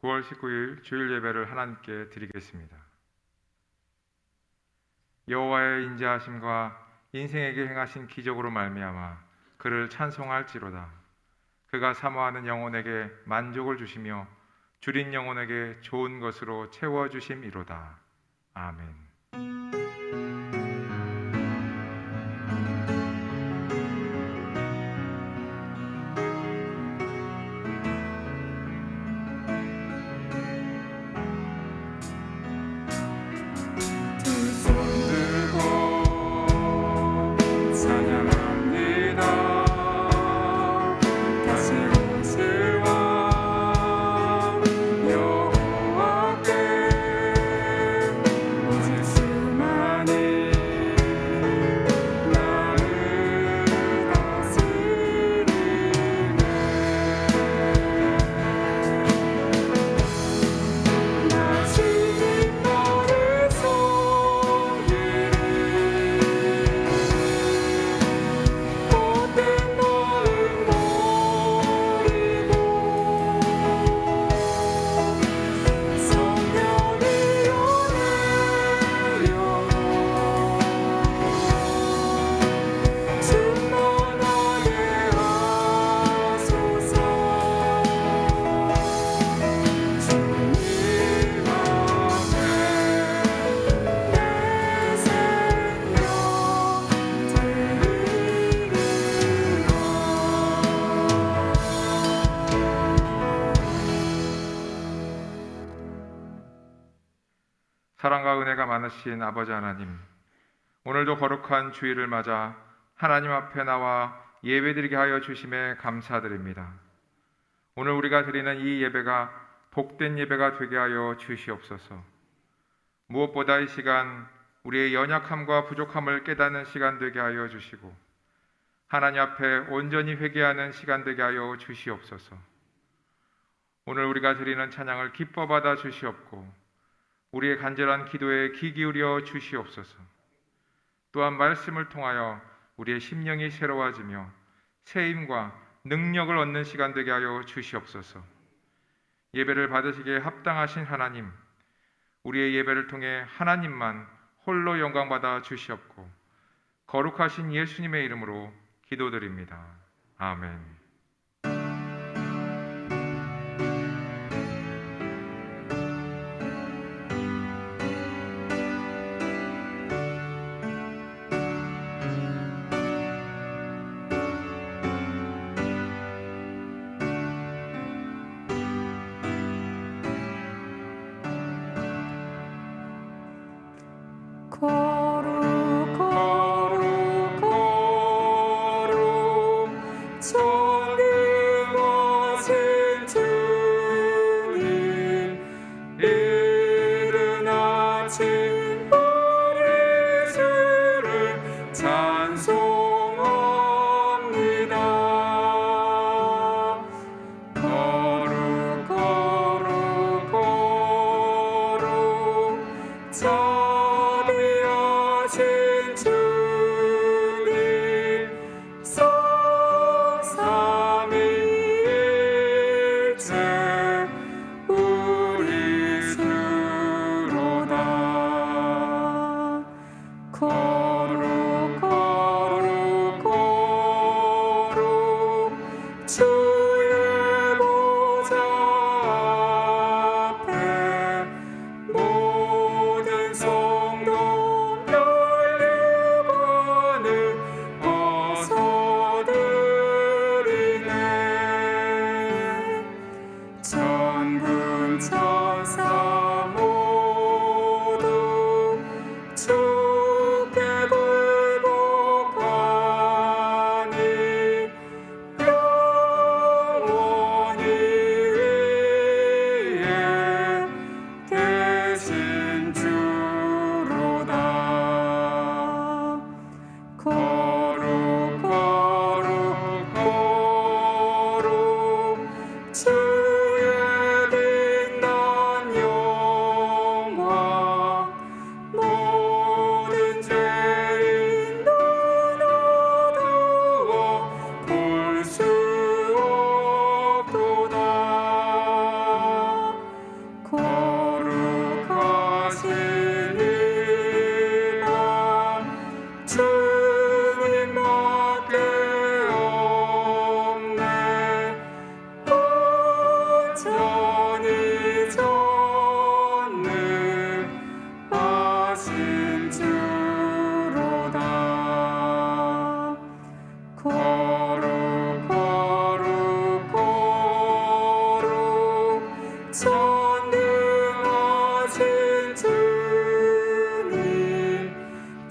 9월 19일 주일 예배를 하나님께 드리겠습니다. 여호와의 인자하심과 인생에게 행하신 기적으로 말미암아 그를 찬송할지로다. 그가 사모하는 영혼에게 만족을 주시며 줄인 영혼에게 좋은 것으로 채워주심이로다. 아멘. 사랑과 은혜가 많으신 아버지 하나님, 오늘도 거룩한 주일을 맞아 하나님 앞에 나와 예배드리게 하여 주심에 감사드립니다. 오늘 우리가 드리는 이 예배가 복된 예배가 되게 하여 주시옵소서. 무엇보다 이 시간 우리의 연약함과 부족함을 깨닫는 시간 되게 하여 주시고 하나님 앞에 온전히 회개하는 시간 되게 하여 주시옵소서. 오늘 우리가 드리는 찬양을 기뻐 받아 주시옵고 우리의 간절한 기도에 귀 기울여 주시옵소서. 또한 말씀을 통하여 우리의 심령이 새로워지며 새 힘과 능력을 얻는 시간 되게 하여 주시옵소서. 예배를 받으시기에 합당하신 하나님, 우리의 예배를 통해 하나님만 홀로 영광받아 주시옵고 거룩하신 예수님의 이름으로 기도드립니다. 아멘. 거룩 거룩 거룩 전능하신 주님, 이른 아침 우리 주를 찬송합니다. 거룩 거룩 거룩 자비하신 주님, 성삼위일체 우리 주로다. 거룩 거룩 거룩 주의 보좌 앞에 모든 성도 열린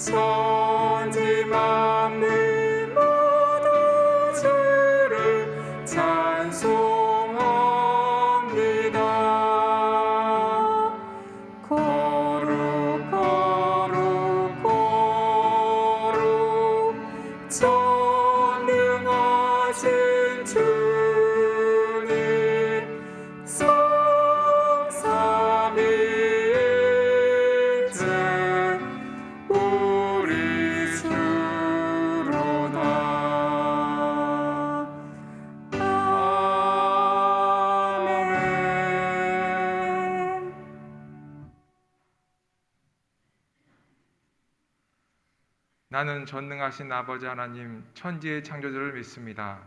천지 만물 모두 주를 찬송합니다. 거룩 거룩 거룩 전능하신 주님 성삼위일체 우리 주로다. 아멘. 나는 전능하신 아버지 하나님 천지의 창조주를 믿습니다.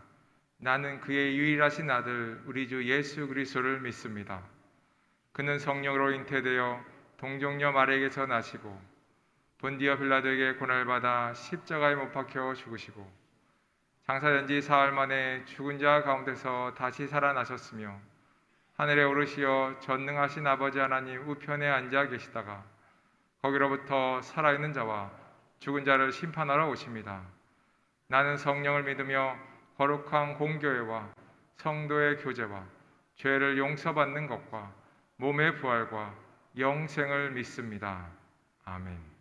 나는 그의 유일하신 아들 우리 주 예수 그리스도를 믿습니다. 그는 성령으로 잉태되어 동정녀 마리아에게서 나시고 본디어 빌라도에게 고난받아 십자가에 못 박혀 죽으시고 장사된 지 사흘 만에 죽은 자 가운데서 다시 살아나셨으며 하늘에 오르시어 전능하신 아버지 하나님 우편에 앉아 계시다가 거기로부터 살아있는 자와 죽은 자를 심판하러 오십니다. 나는 성령을 믿으며 거룩한 공교회와 성도의 교제와 죄를 용서받는 것과 몸의 부활과 영생을 믿습니다. 아멘.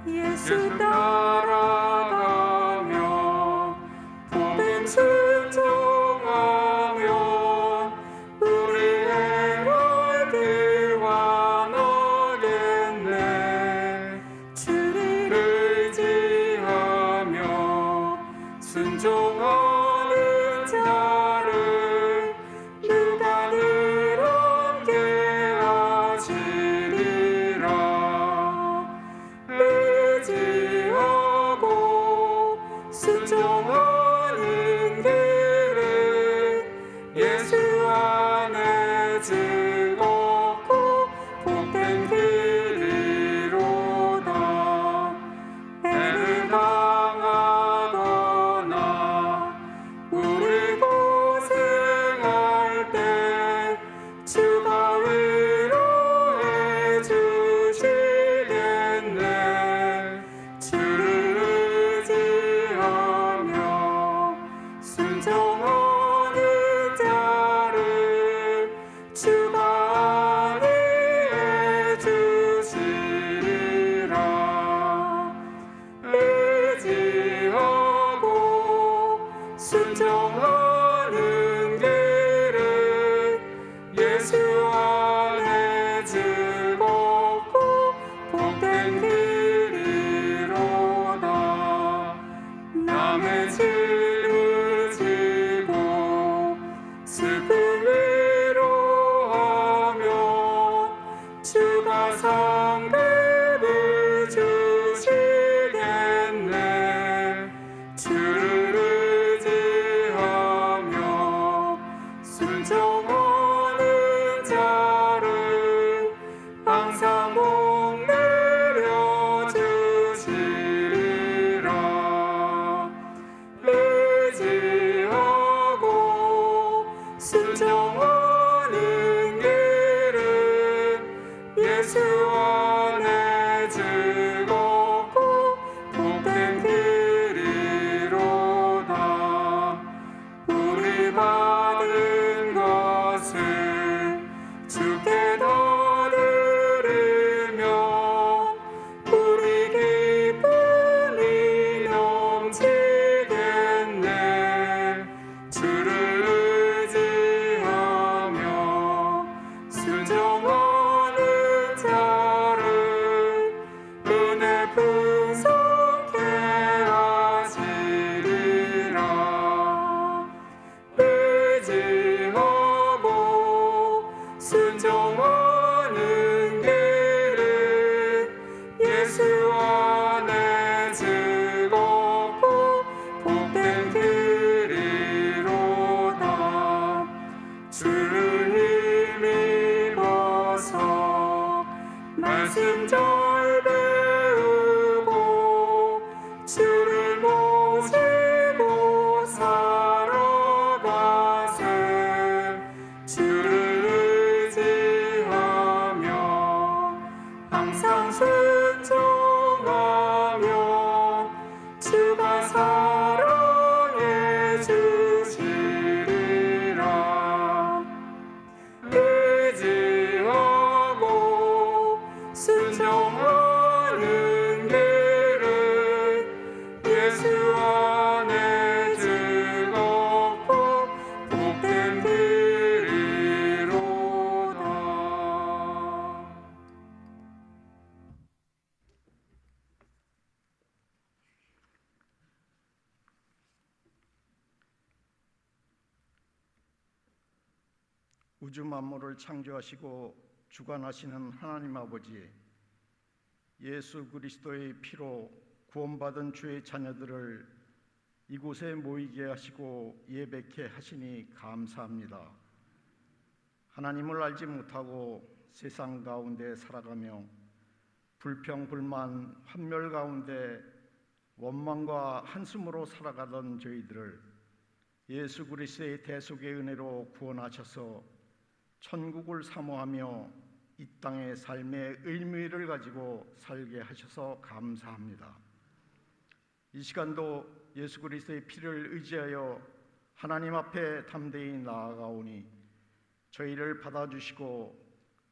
예수 따라가며 복음 순종하며 우리의 வாழ்길 완하겠네. 주를 의지하며 순종하는 자를 누가 늘 함께 하시리라. 의지하며 순종하는 길은 예수 안에 즐겁고 복된 길이로다. 우주 만물을 창조하시고 주관하시는 하나님 아버지, 예수 그리스도의 피로 구원받은 주의 자녀들을 이곳에 모이게 하시고 예배케 하시니 감사합니다. 하나님을 알지 못하고 세상 가운데 살아가며 불평, 불만, 환멸 가운데 원망과 한숨으로 살아가던 저희들을 예수 그리스도의 대속의 은혜로 구원하셔서 천국을 사모하며 이 땅의 삶의 의미를 가지고 살게 하셔서 감사합니다. 이 시간도 예수 그리스도의 피를 의지하여 하나님 앞에 담대히 나아가오니 저희를 받아주시고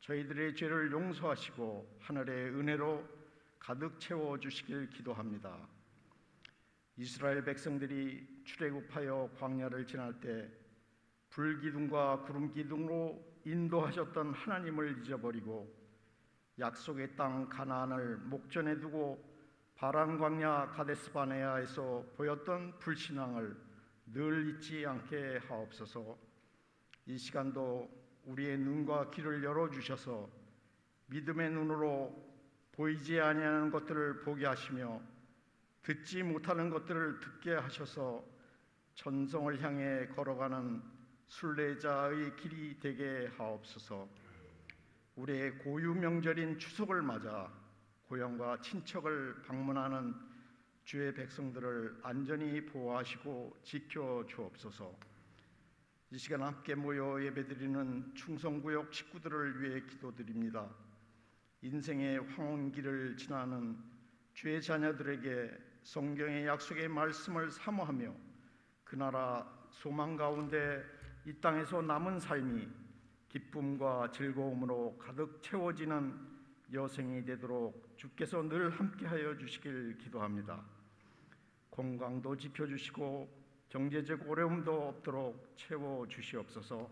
저희들의 죄를 용서하시고 하늘의 은혜로 가득 채워주시길 기도합니다. 이스라엘 백성들이 출애굽하여 광야를 지날 때 불기둥과 구름기둥으로 인도하셨던 하나님을 잊어버리고 약속의 땅 가나안을 목전에 두고 바란 광야 가데스 바네아에서 보였던 불신앙을 늘 잊지 않게 하옵소서. 이 시간도 우리의 눈과 귀를 열어주셔서 믿음의 눈으로 보이지 아니하는 것들을 보게 하시며 듣지 못하는 것들을 듣게 하셔서 전성을 향해 걸어가는 순례자의 길이 되게 하옵소서. 우리의 고유 명절인 추석을 맞아 고향과 친척을 방문하는 주의 백성들을 안전히 보호하시고 지켜 주옵소서. 이 시간 함께 모여 예배드리는 충성구역 식구들을 위해 기도드립니다. 인생의 황혼길을 지나는 주의 자녀들에게 성경의 약속의 말씀을 사모하며 그 나라 소망 가운데 이 땅에서 남은 삶이 기쁨과 즐거움으로 가득 채워지는 여생이 되도록 주께서 늘 함께하여 주시길 기도합니다. 건강도 지켜주시고 경제적 어려움도 없도록 채워주시옵소서.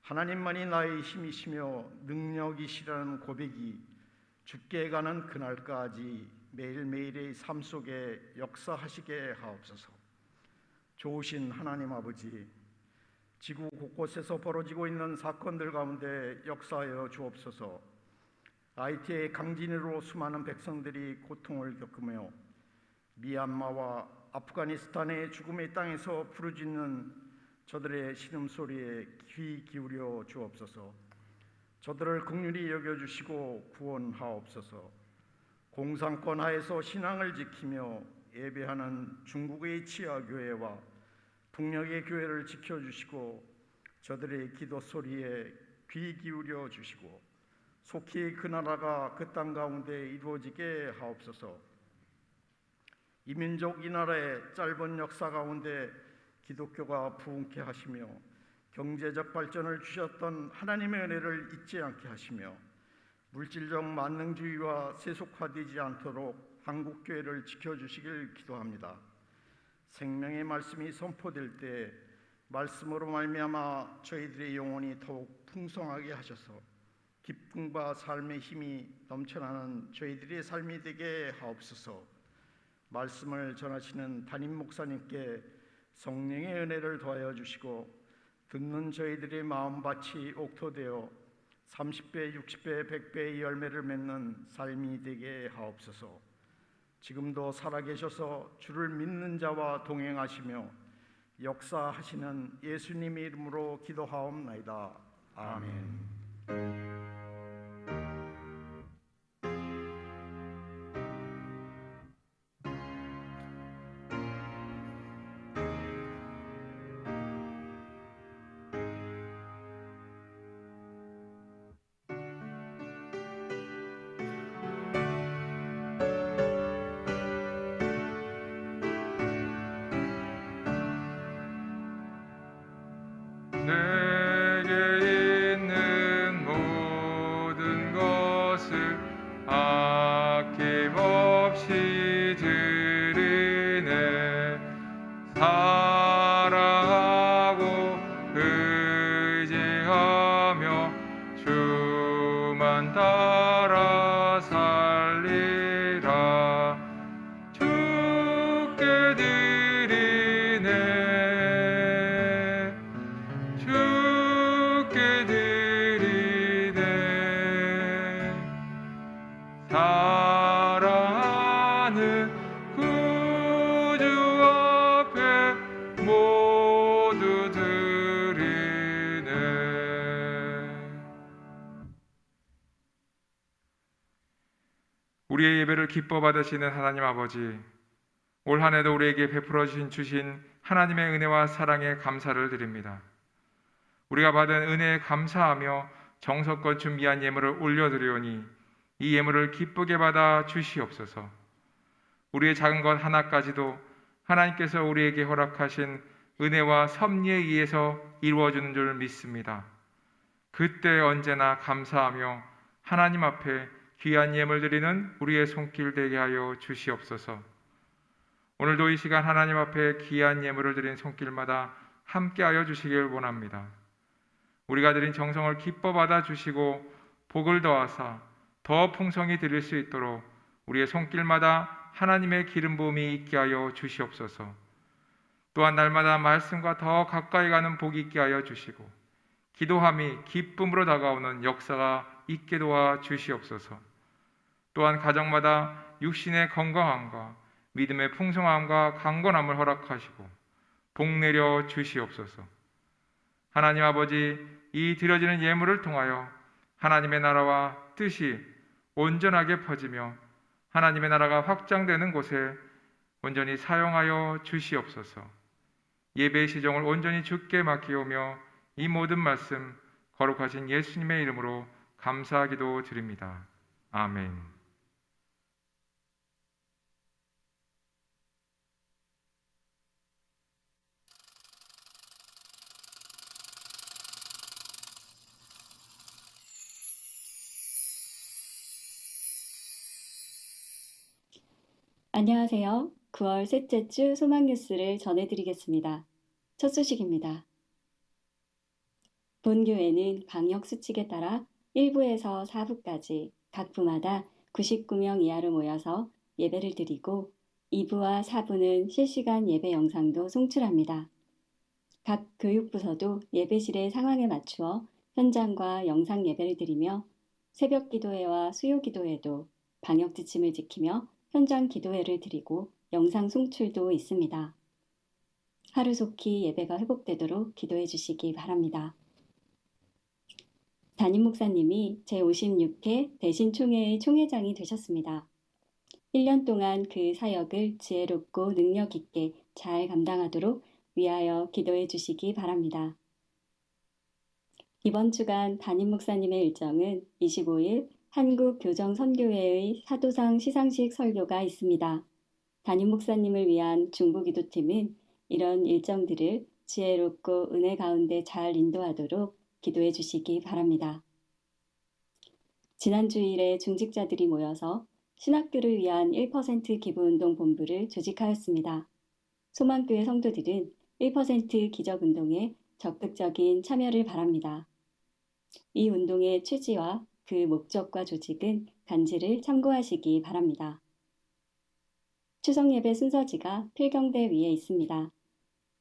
하나님만이 나의 힘이시며 능력이시라는 고백이 죽게 가는 그날까지 매일매일의 삶 속에 역사하시게 하옵소서. 좋으신 하나님 아버지, 지구 곳곳에서 벌어지고 있는 사건들 가운데 역사하여 주옵소서. IT의 강진으로 수많은 백성들이 고통을 겪으며 미얀마와 아프가니스탄의 죽음의 땅에서 부르짖는 저들의 신음소리에 귀 기울여 주옵소서. 저들을 긍휼히 여겨주시고 구원하옵소서. 공산권 하에서 신앙을 지키며 예배하는 중국의 치아교회와 북녘의 교회를 지켜주시고 저들의 기도 소리에 귀 기울여 주시고 속히 그 나라가 그 땅 가운데 이루어지게 하옵소서. 이 민족 이 나라의 짧은 역사 가운데 기독교가 부흥케 하시며 경제적 발전을 주셨던 하나님의 은혜를 잊지 않게 하시며 물질적 만능주의와 세속화되지 않도록 한국교회를 지켜주시길 기도합니다. 생명의 말씀이 선포될 때 말씀으로 말미암아 저희들의 영혼이 더욱 풍성하게 하셔서 기쁨과 삶의 힘이 넘쳐나는 저희들의 삶이 되게 하옵소서. 말씀을 전하시는 담임 목사님께 성령의 은혜를 더하여 주시고 듣는 저희들의 마음밭이 옥토되어 30배, 60배, 100배의 열매를 맺는 삶이 되게 하옵소서. 지금도 살아계셔서 주를 믿는 자와 동행하시며 역사하시는 예수님의 이름으로 기도하옵나이다. 아멘. 내게 있는 우리의 예배를 기뻐 받으시는 하나님 아버지, 올 한 해도 우리에게 베풀어 주신 하나님의 은혜와 사랑에 감사를 드립니다. 우리가 받은 은혜에 감사하며 정성껏 준비한 예물을 올려드리오니 이 예물을 기쁘게 받아 주시옵소서. 우리의 작은 것 하나까지도 하나님께서 우리에게 허락하신 은혜와 섭리에 의해서 이루어지는 줄 믿습니다. 그때 언제나 감사하며 하나님 앞에 귀한 예물 드리는 우리의 손길 되게 하여 주시옵소서. 오늘도 이 시간 하나님 앞에 귀한 예물을 드린 손길마다 함께하여 주시길 원합니다. 우리가 드린 정성을 기뻐 받아 주시고 복을 더하사 더 풍성히 드릴 수 있도록 우리의 손길마다 하나님의 기름 부음이 있게 하여 주시옵소서. 또한 날마다 말씀과 더 가까이 가는 복이 있게 하여 주시고 기도함이 기쁨으로 다가오는 역사가 있게 도와 주시옵소서. 또한 가정마다 육신의 건강함과 믿음의 풍성함과 강건함을 허락하시고 복 내려 주시옵소서. 하나님 아버지, 이 드려지는 예물을 통하여 하나님의 나라와 뜻이 온전하게 퍼지며 하나님의 나라가 확장되는 곳에 온전히 사용하여 주시옵소서. 예배의 시종을 온전히 주께 맡기오며 이 모든 말씀 거룩하신 예수님의 이름으로 감사하기도 드립니다. 아멘. 안녕하세요. 9월 셋째 주 소망 뉴스를 전해드리겠습니다. 첫 소식입니다. 본교회는 방역 수칙에 따라 1부에서 4부까지 각 부마다 99명 이하로 모여서 예배를 드리고 2부와 4부는 실시간 예배 영상도 송출합니다. 각 교육부서도 예배실의 상황에 맞추어 현장과 영상 예배를 드리며 새벽 기도회와 수요 기도회도 방역 지침을 지키며 현장 기도회를 드리고 영상 송출도 있습니다. 하루속히 예배가 회복되도록 기도해 주시기 바랍니다. 담임 목사님이 제56회 대신총회의 총회장이 되셨습니다. 1년 동안 그 사역을 지혜롭고 능력 있게 잘 감당하도록 위하여 기도해 주시기 바랍니다. 이번 주간 담임 목사님의 일정은 25일 한국교정선교회의 사도상 시상식 설교가 있습니다. 담임 목사님을 위한 중보기도팀은 이런 일정들을 지혜롭고 은혜 가운데 잘 인도하도록 기도해 주시기 바랍니다. 지난 주일에 중직자들이 모여서 신학교를 위한 1% 기부운동 본부를 조직하였습니다. 소망교회 성도들은 1% 기적운동에 적극적인 참여를 바랍니다. 이 운동의 취지와 그 목적과 조직은 간지를 참고하시기 바랍니다. 추석 예배 순서지가 필경대 위에 있습니다.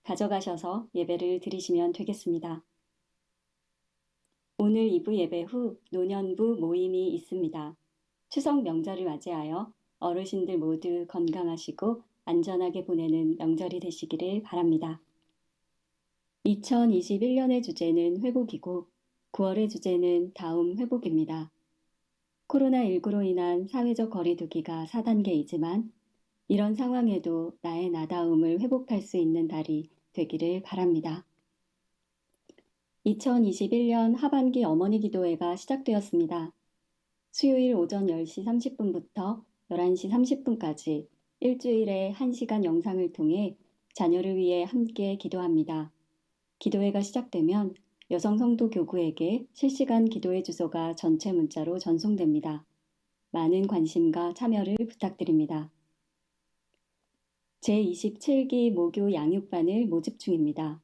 가져가셔서 예배를 드리시면 되겠습니다. 오늘 2부 예배 후 노년부 모임이 있습니다. 추석 명절을 맞이하여 어르신들 모두 건강하시고 안전하게 보내는 명절이 되시기를 바랍니다. 2021년의 주제는 회복이고 9월의 주제는 다음 회복입니다. 코로나19로 인한 사회적 거리두기가 4단계이지만 이런 상황에도 나의 나다움을 회복할 수 있는 달이 되기를 바랍니다. 2021년 하반기 어머니 기도회가 시작되었습니다. 수요일 오전 10시 30분부터 11시 30분까지 일주일에 1시간 영상을 통해 자녀를 위해 함께 기도합니다. 기도회가 시작되면 여성 성도 교구에게 실시간 기도회 주소가 전체 문자로 전송됩니다. 많은 관심과 참여를 부탁드립니다. 제27기 모교 양육반을 모집 중입니다.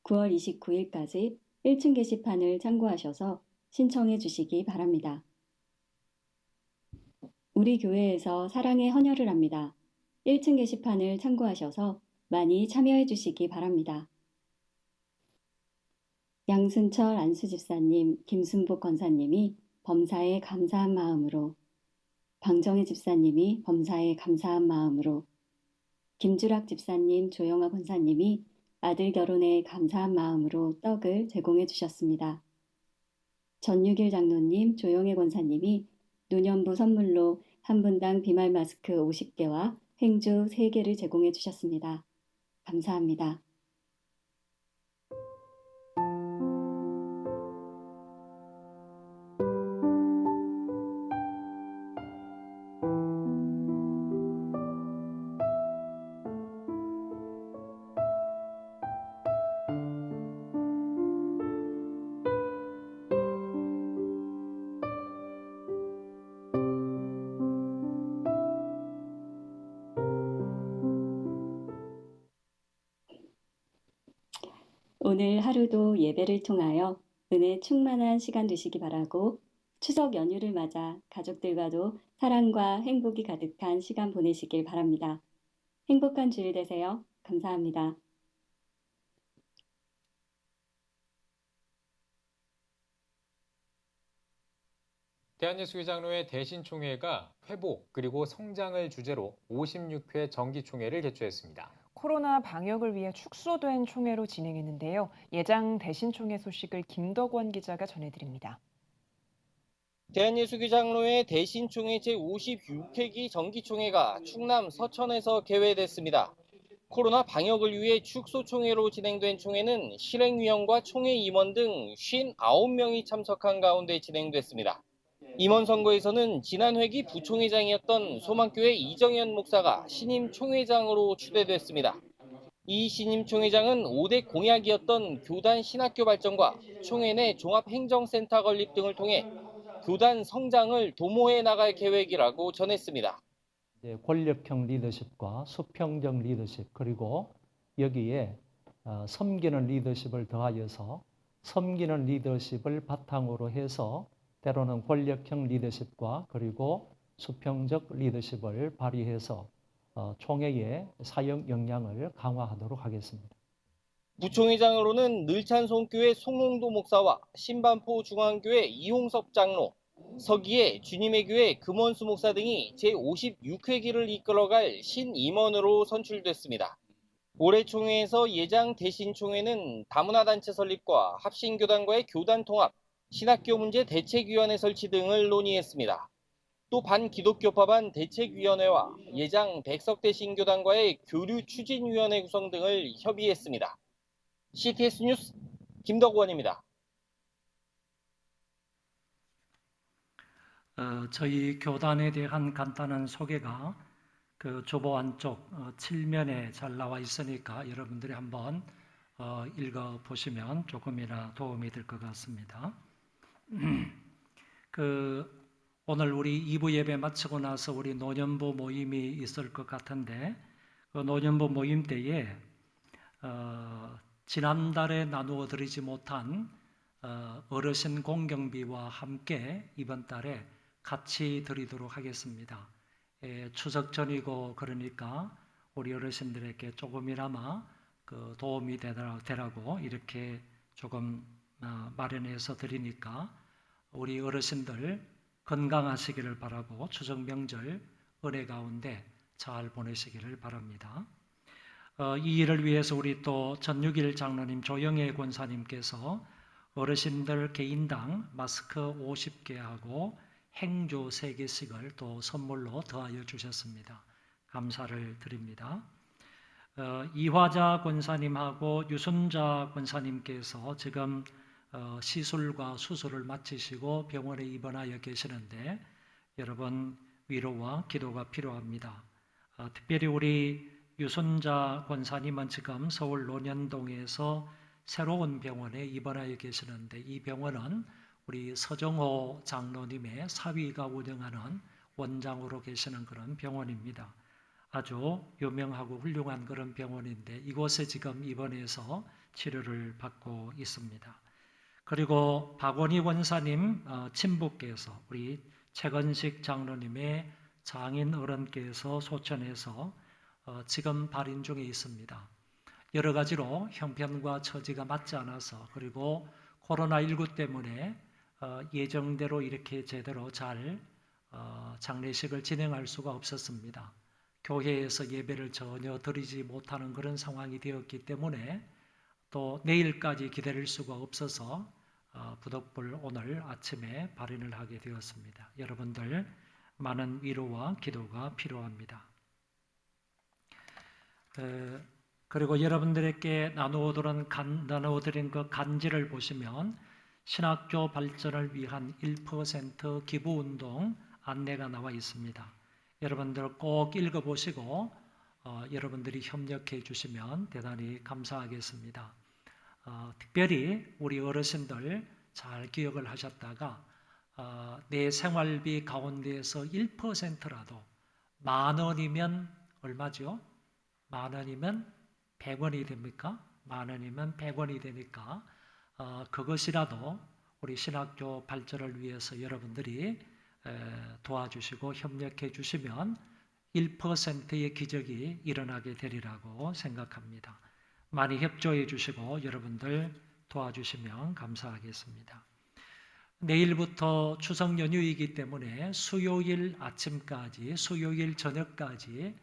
9월 29일까지 1층 게시판을 참고하셔서 신청해 주시기 바랍니다. 우리 교회에서 사랑의 헌혈을 합니다. 1층 게시판을 참고하셔서 많이 참여해 주시기 바랍니다. 양순철 안수집사님, 김순복 권사님이 범사에 감사한 마음으로, 방정혜 집사님이 범사에 감사한 마음으로, 김주락 집사님, 조영아 권사님이 아들 결혼에 감사한 마음으로 떡을 제공해 주셨습니다. 전유길 장로님, 조영애 권사님이 노년부 선물로 한 분당 비말 마스크 50개와 행주 3개를 제공해 주셨습니다. 감사합니다. 오늘 하루도 예배를 통하여 은혜 충만한 시간 되시기 바라고 추석 연휴를 맞아 가족들과도 사랑과 행복이 가득한 시간 보내시길 바랍니다. 행복한 주일 되세요. 감사합니다. 대한예수교장로회 대신총회가 회복 그리고 성장을 주제로 56회 정기총회를 개최했습니다. 코로나 방역을 위해 축소된 총회로 진행했는데요. 예장 대신총회 소식을 김덕원 기자가 전해드립니다. 대한예수교장로회 대신총회 제56회기 정기총회가 충남 서천에서 개회됐습니다. 코로나 방역을 위해 축소총회로 진행된 총회는 실행위원과 총회 임원 등 59명이 참석한 가운데 진행됐습니다. 임원 선거에서는 지난 회기 부총회장이었던 소망교회 이정현 목사가 신임 총회장으로 추대됐습니다. 이 신임 총회장은 5대 공약이었던 교단 신학교 발전과 총회 내 종합행정센터 건립 등을 통해 교단 성장을 도모해 나갈 계획이라고 전했습니다. 권력형 리더십과 수평적 리더십 그리고 여기에 섬기는 리더십을 더하여서 섬기는 리더십을 바탕으로 해서 때로는 권력형 리더십과 그리고 수평적 리더십을 발휘해서 총회의 사역 역량을 강화하도록 하겠습니다. 부총회장으로는 늘찬송교회 송홍도 목사와 신반포 중앙교회 이홍섭 장로, 서기의 주님의 교회 금원수 목사 등이 제56회기를 이끌어갈 신임원으로 선출됐습니다. 올해 총회에서 예장 대신 총회는 다문화 단체 설립과 합신교단과의 교단 통합, 신학교 문제 대책위원회 설치 등을 논의했습니다. 또 반기독교파반 대책위원회와 예장 백석대 신교단과의 교류 추진위원회 구성 등을 협의했습니다. CTS 뉴스 김덕원입니다. 저희 교단에 대한 간단한 소개가 그 주보 안쪽 칠면에 잘 나와 있으니까 여러분들이 한번 읽어보시면 조금이나 도움이 될 것 같습니다. 오늘 우리 2부 예배 마치고 나서 우리 노년부 모임이 있을 것 같은데 그 노년부 모임 때에 지난달에 나누어 드리지 못한 어르신 공경비와 함께 이번 달에 같이 드리도록 하겠습니다. 추석 전이고 그러니까 우리 어르신들에게 조금이나마 그 도움이 되라고 이렇게 조금 마련해서 드리니까 우리 어르신들 건강하시기를 바라고 추석 명절 은혜 가운데 잘 보내시기를 바랍니다. 이 일을 위해서 우리 또 전육일 장로님 조영애 권사님께서 어르신들 개인당 마스크 50개하고 행주 3개씩을 또 선물로 더하여 주셨습니다. 감사를 드립니다. 이화자 권사님하고 유순자 권사님께서 지금 시술과 수술을 마치시고 병원에 입원하여 계시는데 여러분 위로와 기도가 필요합니다. 특별히 우리 유순자 권사님은 지금 서울 논현동에서 새로운 병원에 입원하여 계시는데 이 병원은 우리 서정호 장로님의 사위가 운영하는 원장으로 계시는 그런 병원입니다. 아주 유명하고 훌륭한 그런 병원인데 이곳에 지금 입원해서 치료를 받고 있습니다. 그리고 박원희 원사님 친부께서 우리 최건식 장로님의 장인 어른께서 소천에서 지금 발인 중에 있습니다. 여러 가지로 형편과 처지가 맞지 않아서 그리고 코로나19 때문에 예정대로 이렇게 제대로 잘 장례식을 진행할 수가 없었습니다. 교회에서 예배를 전혀 드리지 못하는 그런 상황이 되었기 때문에 또 내일까지 기다릴 수가 없어서 부득불 오늘 아침에 발인을 하게 되었습니다. 여러분들 많은 위로와 기도가 필요합니다. 그리고 여러분들에게 나누어드린 그 간지를 보시면 신학교 발전을 위한 1% 기부운동 안내가 나와 있습니다. 여러분들 꼭 읽어보시고 여러분들이 협력해 주시면 대단히 감사하겠습니다. 특별히 우리 어르신들 잘 기억을 하셨다가 내 생활비 가운데에서 1%라도 10,000원이면 얼마죠? 10,000원이면 100원이 됩니까? 10,000원이면 100원이 되니까 그것이라도 우리 신학교 발전을 위해서 여러분들이 도와주시고 협력해 주시면 1%의 기적이 일어나게 되리라고 생각합니다. 많이 협조해 주시고 여러분들 도와주시면 감사하겠습니다. 내일부터 추석 연휴이기 때문에 수요일 아침까지, 수요일 저녁까지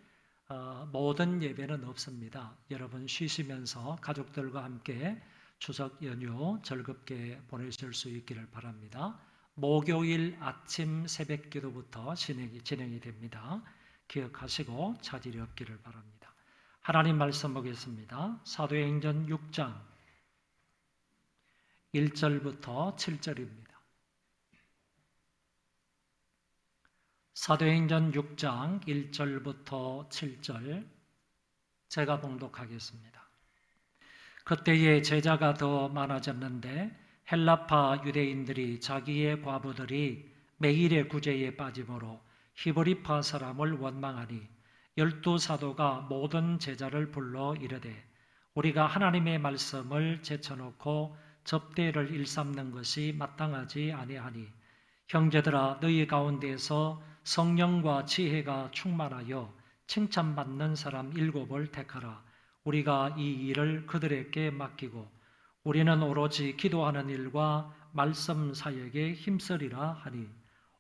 모든 예배는 없습니다. 여러분 쉬시면서 가족들과 함께 추석 연휴 즐겁게 보내실 수 있기를 바랍니다. 목요일 아침 새벽 기도부터 진행이 됩니다. 기억하시고 차질이 없기를 바랍니다. 하나님 말씀 보겠습니다. 사도행전 6장 1절부터 7절입니다. 사도행전 6장 1절부터 7절 제가 봉독하겠습니다. 그때에 제자가 더 많아졌는데 헬라파 유대인들이 자기의 과부들이 매일의 구제에 빠짐으로 히브리파 사람을 원망하니 12사도가 모든 제자를 불러 이르되 우리가 하나님의 말씀을 제쳐놓고 접대를 일삼는 것이 마땅하지 아니하니 형제들아 너희 가운데서 성령과 지혜가 충만하여 칭찬받는 사람 7을 택하라. 우리가 이 일을 그들에게 맡기고 우리는 오로지 기도하는 일과 말씀 사역에 힘쓰리라 하니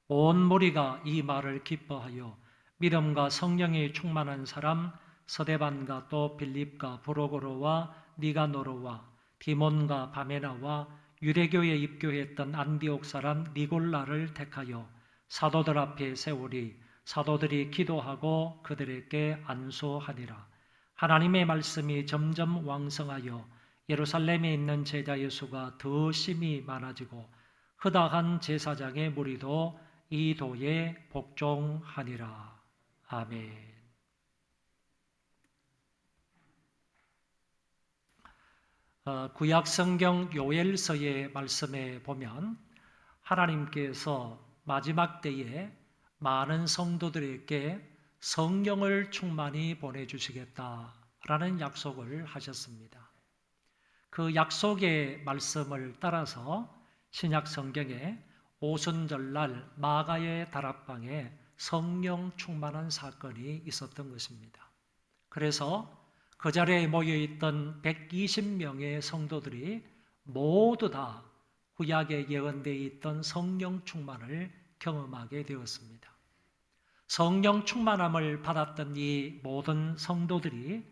온 무리가 이 말을 기뻐하여 믿음과 성령이 충만한 사람 서데반과 또 빌립과 브로고로와 니가노로와 디몬과 바메나와 유대교에 입교했던 안디옥 사람 니골라를 택하여 사도들 앞에 세우리 사도들이 기도하고 그들에게 안수하니라. 하나님의 말씀이 점점 왕성하여 예루살렘에 있는 제자의 수가 더 심히 많아지고 허다한 제사장의 무리도 이 도에 복종하니라. 아멘. 구약 성경 요엘서의 말씀에 보면 하나님께서 마지막 때에 많은 성도들에게 성령을 충만히 보내주시겠다라는 약속을 하셨습니다. 그 약속의 말씀을 따라서 신약 성경에 오순절날 마가의 다락방에 성령 충만한 사건이 있었던 것입니다. 그래서 그 자리에 모여있던 120명의 성도들이 모두 다 구약에 예언되어 있던 성령 충만을 경험하게 되었습니다. 성령 충만함을 받았던 이 모든 성도들이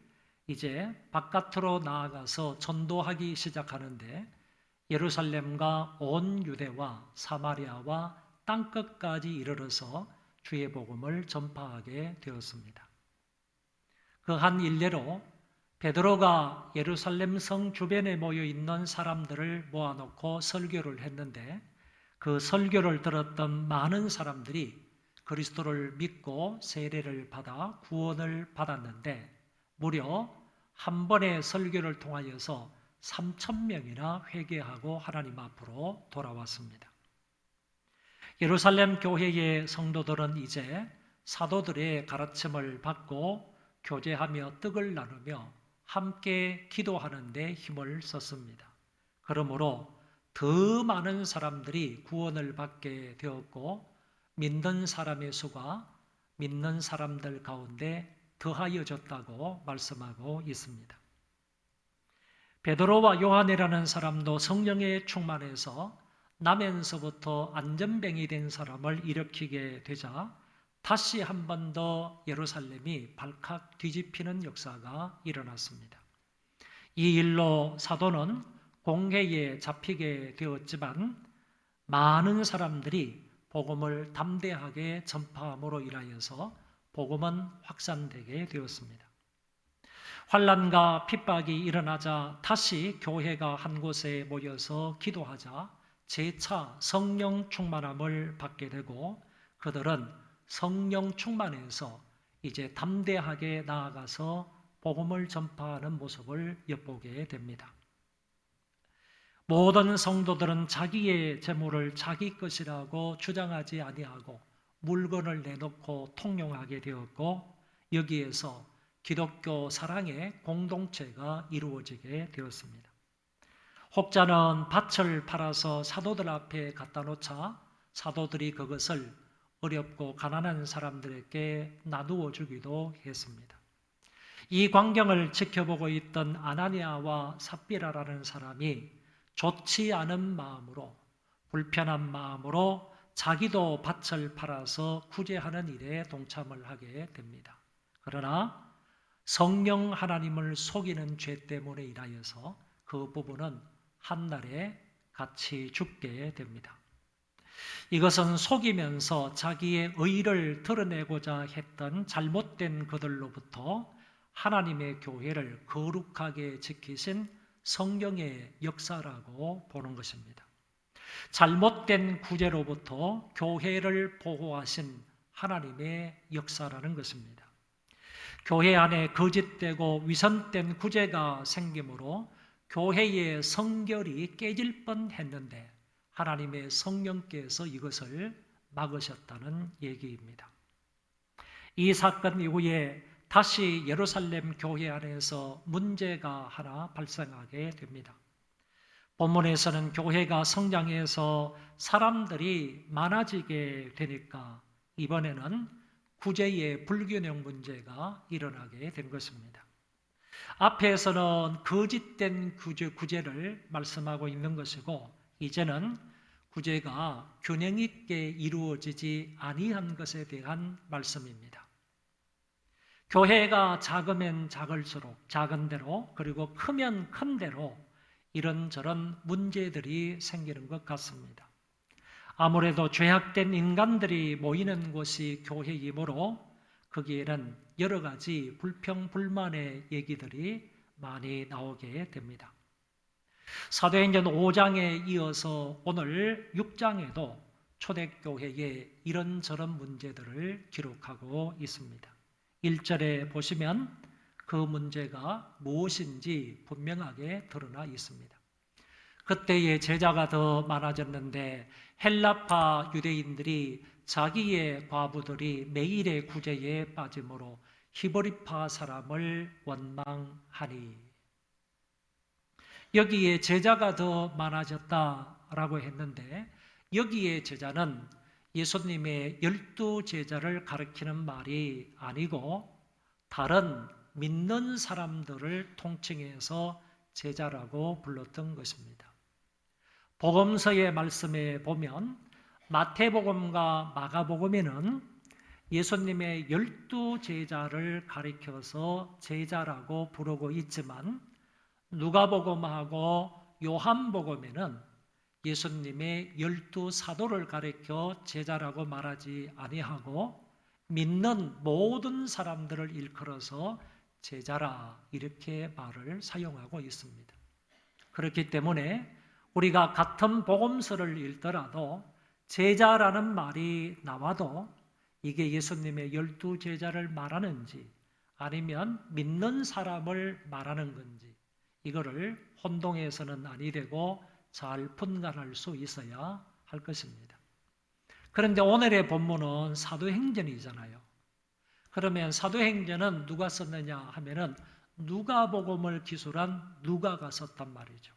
이제 바깥으로 나아가서 전도하기 시작하는데 예루살렘과 온 유대와 사마리아와 땅끝까지 이르러서 주의 복음을 전파하게 되었습니다. 그 한 일례로 베드로가 예루살렘 성 주변에 모여 있는 사람들을 모아놓고 설교를 했는데 그 설교를 들었던 많은 사람들이 그리스도를 믿고 세례를 받아 구원을 받았는데 무려 한 번의 설교를 통하여서 3,000명이나 회개하고 하나님 앞으로 돌아왔습니다. 예루살렘 교회의 성도들은 이제 사도들의 가르침을 받고 교제하며 떡을 나누며 함께 기도하는 데 힘을 썼습니다. 그러므로 더 많은 사람들이 구원을 받게 되었고 믿는 사람의 수가 믿는 사람들 가운데 더하여졌다고 말씀하고 있습니다. 베드로와 요한이라는 사람도 성령에 충만해서 나면서부터 안전뱅이 된 사람을 일으키게 되자 다시 한 번 더 예루살렘이 발칵 뒤집히는 역사가 일어났습니다. 이 일로 사도는 공회에 잡히게 되었지만 많은 사람들이 복음을 담대하게 전파함으로 인하여서 복음은 확산되게 되었습니다. 환난과 핍박이 일어나자 다시 교회가 한 곳에 모여서 기도하자 재차 성령 충만함을 받게 되고 그들은 성령 충만해서 이제 담대하게 나아가서 복음을 전파하는 모습을 엿보게 됩니다. 모든 성도들은 자기의 재물을 자기 것이라고 주장하지 아니하고 물건을 내놓고 통용하게 되었고 여기에서 기독교 사랑의 공동체가 이루어지게 되었습니다. 혹자는 밭을 팔아서 사도들 앞에 갖다 놓자 사도들이 그것을 어렵고 가난한 사람들에게 나누어 주기도 했습니다. 이 광경을 지켜보고 있던 아나니아와 삽비라라는 사람이 좋지 않은 마음으로 불편한 마음으로 자기도 밭을 팔아서 구제하는 일에 동참을 하게 됩니다. 그러나 성령 하나님을 속이는 죄 때문에 인하여서 그 부부는 한날에 같이 죽게 됩니다. 이것은 속이면서 자기의 의를 드러내고자 했던 잘못된 그들로부터 하나님의 교회를 거룩하게 지키신 성령의 역사라고 보는 것입니다. 잘못된 구제로부터 교회를 보호하신 하나님의 역사라는 것입니다. 교회 안에 거짓되고 위선된 구제가 생기므로 교회의 성결이 깨질 뻔했는데 하나님의 성령께서 이것을 막으셨다는 얘기입니다. 이 사건 이후에 다시 예루살렘 교회 안에서 문제가 하나 발생하게 됩니다. 본문에서는 교회가 성장해서 사람들이 많아지게 되니까 이번에는 구제의 불균형 문제가 일어나게 된 것입니다. 앞에서는 거짓된 구제를 말씀하고 있는 것이고 이제는 구제가 균형 있게 이루어지지 아니한 것에 대한 말씀입니다. 교회가 작으면 작을수록 작은 대로 그리고 크면 큰 대로 이런저런 문제들이 생기는 것 같습니다. 아무래도 죄악된 인간들이 모이는 곳이 교회이므로 거기에는 여러 가지 불평불만의 얘기들이 많이 나오게 됩니다. 사도행전 5장에 이어서 오늘 6장에도 초대교회의 이런저런 문제들을 기록하고 있습니다. 1절에 보시면 그 문제가 무엇인지 분명하게 드러나 있습니다. 그때의 제자가 더 많아졌는데 헬라파 유대인들이 자기의 과부들이 매일의 구제에 빠짐으로 히브리파 사람을 원망하니 여기에 제자가 더 많아졌다라고 했는데 여기에 제자는 예수님의 12제자를 가리키는 말이 아니고 다른 믿는 사람들을 통칭해서 제자라고 불렀던 것입니다. 복음서의 말씀에 보면 마태복음과 마가복음에는 예수님의 12제자를 가리켜서 제자라고 부르고 있지만 누가복음하고 요한복음에는 예수님의 12사도를 가리켜 제자라고 말하지 아니하고 믿는 모든 사람들을 일컬어서 제자라 이렇게 말을 사용하고 있습니다. 그렇기 때문에 우리가 같은 복음서를 읽더라도 제자라는 말이 나와도 이게 예수님의 12제자를 말하는지 아니면 믿는 사람을 말하는 건지 이거를 혼동해서는 아니 되고 잘 분간할 수 있어야 할 것입니다. 그런데 오늘의 본문은 사도행전이잖아요. 그러면 사도행전은 누가 썼느냐 하면은 누가복음을 기술한 누가가 썼단 말이죠.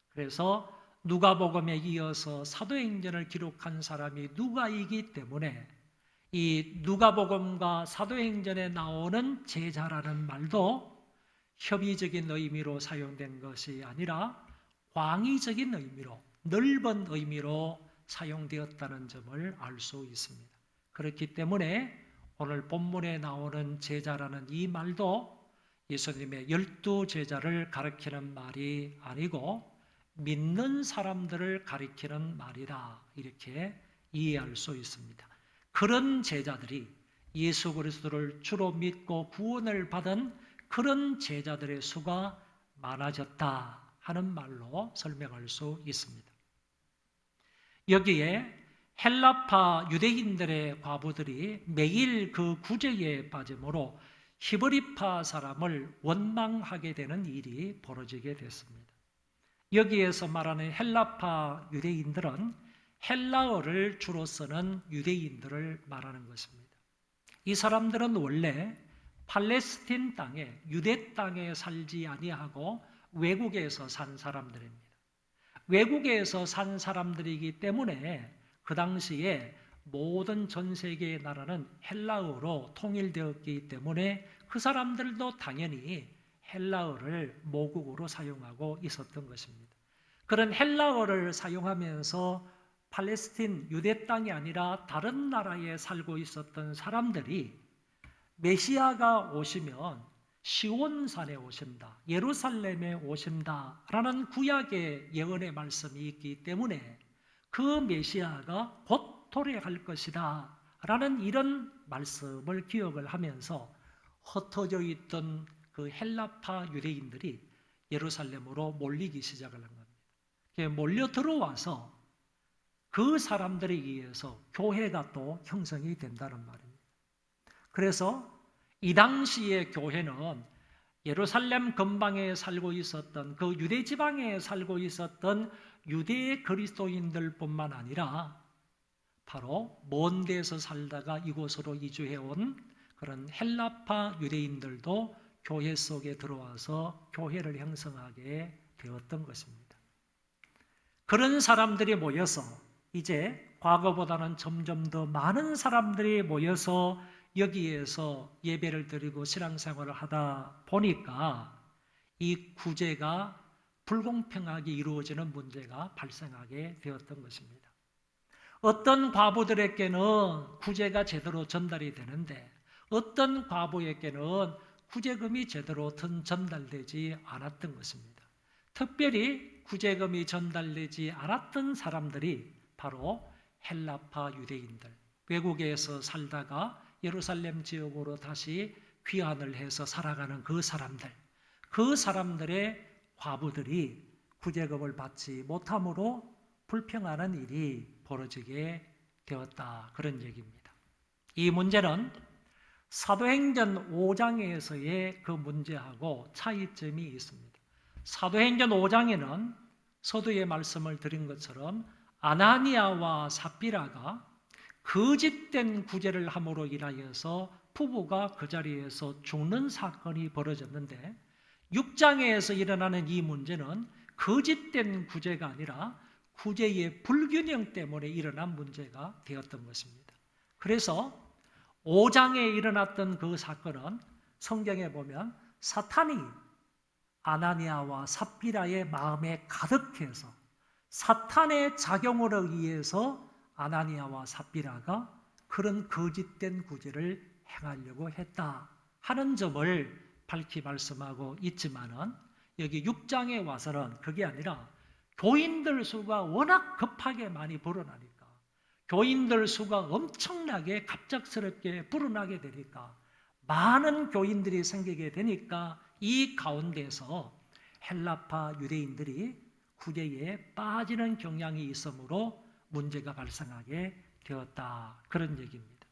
그래서 누가복음에 이어서 사도행전을 기록한 사람이 누가이기 때문에 이 누가복음과 사도행전에 나오는 제자라는 말도 협의적인 의미로 사용된 것이 아니라 광의적인 의미로 넓은 의미로 사용되었다는 점을 알 수 있습니다. 그렇기 때문에 오늘 본문에 나오는 제자라는 이 말도 예수님의 12제자를 가리키는 말이 아니고 믿는 사람들을 가리키는 말이다 이렇게 이해할 수 있습니다. 그런 제자들이 예수 그리스도를 주로 믿고 구원을 받은 그런 제자들의 수가 많아졌다 하는 말로 설명할 수 있습니다. 여기에 헬라파 유대인들의 과부들이 매일 그 구제에 빠짐으로 히브리파 사람을 원망하게 되는 일이 벌어지게 됐습니다. 여기에서 말하는 헬라파 유대인들은 헬라어를 주로 쓰는 유대인들을 말하는 것입니다. 이 사람들은 원래 팔레스틴 땅에, 유대 땅에 살지 아니하고 외국에서 산 사람들입니다. 외국에서 산 사람들이기 때문에 그 당시에 모든 전 세계의 나라는 헬라어로 통일되었기 때문에 그 사람들도 당연히 헬라어를 모국어로 사용하고 있었던 것입니다. 그런 헬라어를 사용하면서 팔레스틴 유대 땅이 아니라 다른 나라에 살고 있었던 사람들이 메시아가 오시면 시온산에 오신다, 예루살렘에 오신다라는 구약의 예언의 말씀이 있기 때문에 그 메시아가 곧 도래할 것이다 라는 이런 말씀을 기억을 하면서 흩어져 있던 그 헬라파 유대인들이 예루살렘으로 몰리기 시작을 한 겁니다. 몰려 들어와서 그 사람들에 의해서 교회가 또 형성이 된다는 말입니다. 그래서 이 당시의 교회는 예루살렘 근방에 살고 있었던 그 유대 지방에 살고 있었던 유대 그리스도인들뿐만 아니라 바로 먼 데서 살다가 이곳으로 이주해온 그런 헬라파 유대인들도 교회 속에 들어와서 교회를 형성하게 되었던 것입니다. 그런 사람들이 모여서 이제 과거보다는 점점 더 많은 사람들이 모여서 여기에서 예배를 드리고 신앙생활을 하다 보니까 이 구제가 불공평하게 이루어지는 문제가 발생하게 되었던 것입니다. 어떤 과부들에게는 구제가 제대로 전달이 되는데 어떤 과부에게는 구제금이 제대로 전달되지 않았던 것입니다. 특별히 구제금이 전달되지 않았던 사람들이 바로 헬라파 유대인들, 외국에서 살다가 예루살렘 지역으로 다시 귀환을 해서 살아가는 그 사람들의 과부들이 구제금을 받지 못함으로 불평하는 일이 벌어지게 되었다. 그런 얘기입니다. 이 문제는 사도행전 5장에서의 그 문제하고 차이점이 있습니다. 사도행전 5장에는 서두에 말씀을 드린 것처럼 아나니아와 삽비라가 거짓된 구제를 함으로 인하여서 부부가 그 자리에서 죽는 사건이 벌어졌는데 6장에서 일어나는 이 문제는 거짓된 구제가 아니라 구제의 불균형 때문에 일어난 문제가 되었던 것입니다. 그래서 5장에 일어났던 그 사건은 성경에 보면 사탄이 아나니아와 삽비라의 마음에 가득해서 사탄의 작용으로 의해서 아나니아와 삽비라가 그런 거짓된 구제를 행하려고 했다 하는 점을 밝히 말씀하고 있지만은 여기 6장에 와서는 그게 아니라 교인들 수가 워낙 급하게 많이 불어나니까 교인들 수가 엄청나게 갑작스럽게 불어나게 되니까 많은 교인들이 생기게 되니까 이 가운데서 헬라파 유대인들이 구제에 빠지는 경향이 있으므로 문제가 발생하게 되었다. 그런 얘기입니다.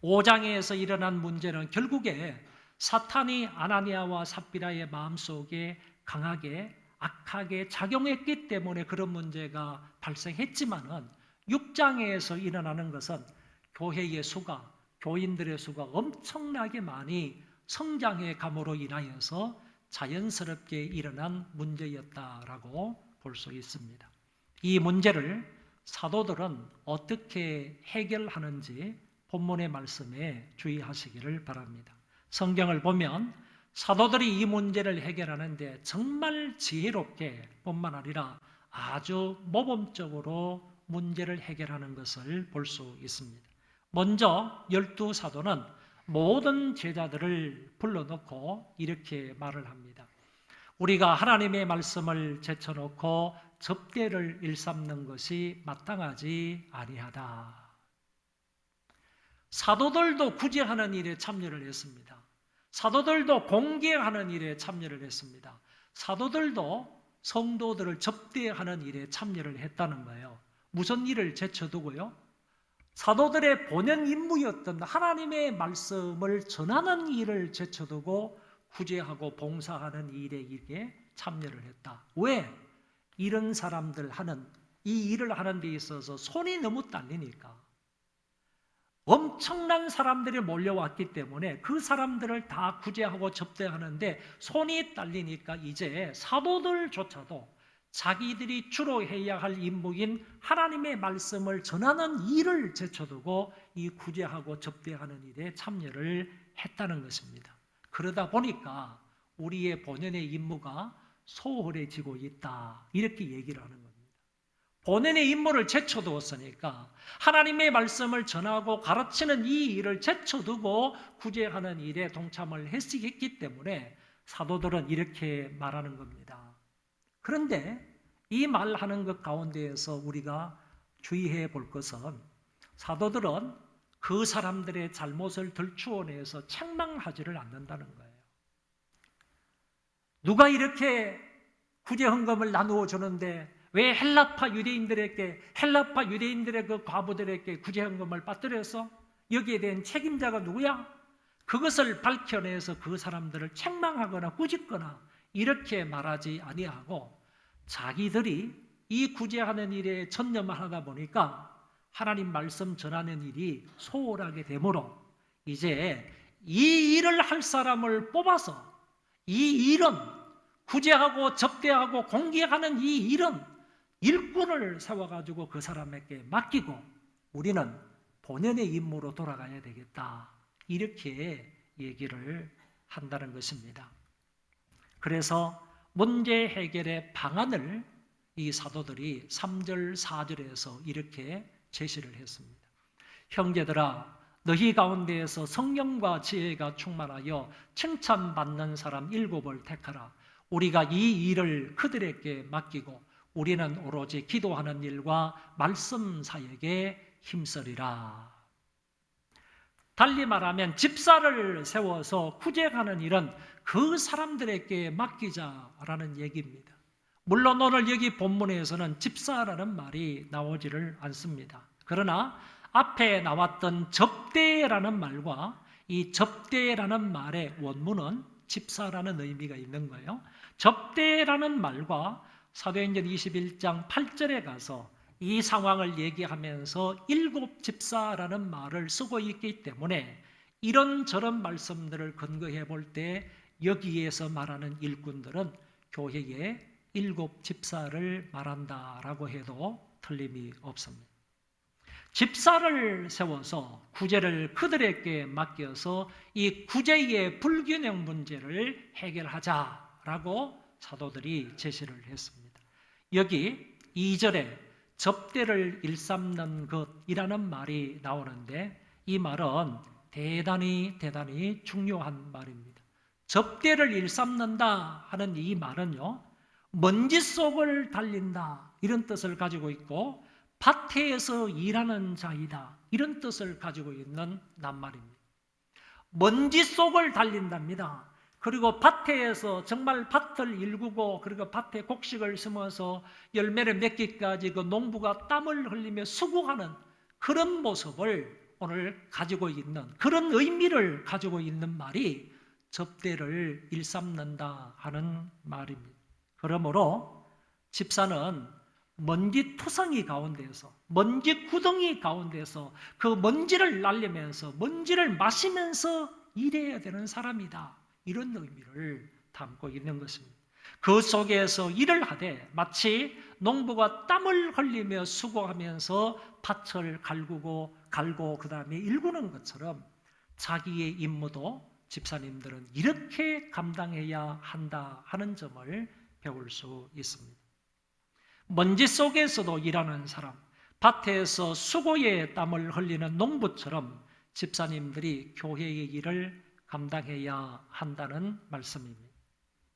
5장에서 일어난 문제는 결국에 사탄이 아나니아와 삽비라의 마음속에 강하게 악하게 작용했기 때문에 그런 문제가 발생했지만은 6장에서 일어나는 것은 교회의 수가, 교인들의 수가 엄청나게 많이 성장해 감으로 인하여서 자연스럽게 일어난 문제였다라고 볼 수 있습니다. 이 문제를 사도들은 어떻게 해결하는지 본문의 말씀에 주의하시기를 바랍니다. 성경을 보면 사도들이 이 문제를 해결하는데 정말 지혜롭게 뿐만 아니라 아주 모범적으로 문제를 해결하는 것을 볼 수 있습니다. 먼저 12사도는 모든 제자들을 불러놓고 이렇게 말을 합니다. 우리가 하나님의 말씀을 제쳐놓고 접대를 일삼는 것이 마땅하지 아니하다. 사도들도 구제하는 일에 참여를 했습니다. 사도들도 공개하는 일에 참여를 했습니다. 사도들도 성도들을 접대하는 일에 참여를 했다는 거예요. 무슨 일을 제쳐두고요? 사도들의 본연 임무였던 하나님의 말씀을 전하는 일을 제쳐두고 구제하고 봉사하는 일에 이게 참여를 했다. 왜? 이런 사람들 하는 이 일을 하는 데 있어서 손이 너무 딸리니까 엄청난 사람들이 몰려왔기 때문에 그 사람들을 다 구제하고 접대하는데 손이 딸리니까 이제 사도들조차도 자기들이 주로 해야 할 임무인 하나님의 말씀을 전하는 일을 제쳐두고 이 구제하고 접대하는 일에 참여를 했다는 것입니다. 그러다 보니까 우리의 본연의 임무가 소홀해지고 있다. 이렇게 얘기를 하는 겁니다. 본연의 임무를 제쳐두었으니까 하나님의 말씀을 전하고 가르치는 이 일을 제쳐두고 구제하는 일에 동참을 했기 때문에 사도들은 이렇게 말하는 겁니다. 그런데 이 말하는 것 가운데에서 우리가 주의해 볼 것은 사도들은 그 사람들의 잘못을 들추어내서 책망하지를 않는다는 거예요. 누가 이렇게 구제 헌금을 나누어 주는데 왜 헬라파 유대인들의 그 과부들에게 구제 헌금을 빠뜨려서 여기에 대한 책임자가 누구야? 그것을 밝혀내서 그 사람들을 책망하거나 꾸짖거나 이렇게 말하지 아니하고 자기들이 이 구제하는 일에 전념하다 보니까 하나님 말씀 전하는 일이 소홀하게 되므로 이제 이 일을 할 사람을 뽑아서 이 일은 구제하고 접대하고 공개하는 이 일은 일꾼을 세워가지고 그 사람에게 맡기고 우리는 본연의 임무로 돌아가야 되겠다. 이렇게 얘기를 한다는 것입니다. 그래서 문제 해결의 방안을 이 사도들이 3절, 4절에서 이렇게 제시를 했습니다. 형제들아, 너희 가운데에서 성령과 지혜가 충만하여 칭찬받는 사람 7을 택하라. 우리가 이 일을 그들에게 맡기고 우리는 오로지 기도하는 일과 말씀 사역에 힘쓰리라. 달리 말하면 집사를 세워서 구제하는 일은 그 사람들에게 맡기자라는 얘기입니다. 물론 오늘 여기 본문에서는 집사라는 말이 나오지를 않습니다. 그러나 앞에 나왔던 접대라는 말과 이 접대라는 말의 원문은 집사라는 의미가 있는 거예요. 접대라는 말과 사도행전 21장 8절에 가서 이 상황을 얘기하면서 7 집사라는 말을 쓰고 있기 때문에 이런저런 말씀들을 근거해 볼 때 여기에서 말하는 일꾼들은 교회의 7 집사를 말한다라고 해도 틀림이 없습니다. 집사를 세워서 구제를 그들에게 맡겨서 이 구제의 불균형 문제를 해결하자라고 사도들이 제시를 했습니다. 여기 2절에 접대를 일삼는 것이라는 말이 나오는데 이 말은 대단히 중요한 말입니다. 접대를 일삼는다 하는 이 말은요, 먼지 속을 달린다 이런 뜻을 가지고 있고 밭에서 일하는 자이다 이런 뜻을 가지고 있는 낱말입니다. 먼지 속을 달린답니다. 그리고 밭에서 정말 밭을 일구고 그리고 밭에 곡식을 심어서 열매를 맺기까지 그 농부가 땀을 흘리며 수고하는 그런 모습을 오늘 가지고 있는 그런 의미를 가지고 있는 말이 접대를 일삼는다 하는 말입니다. 그러므로 집사는 먼지 투성이 가운데서 먼지 구덩이 가운데서 그 먼지를 날리면서 먼지를 마시면서 일해야 되는 사람이다. 이런 의미를 담고 있는 것입니다. 그 속에서 일을 하되 마치 농부가 땀을 흘리며 수고하면서 밭을 갈고 그 다음에 일구는 것처럼 자기의 임무도 집사님들은 이렇게 감당해야 한다 하는 점을 배울 수 있습니다. 먼지 속에서도 일하는 사람, 밭에서 수고의 땀을 흘리는 농부처럼 집사님들이 교회의 일을 감당해야 한다는 말씀입니다.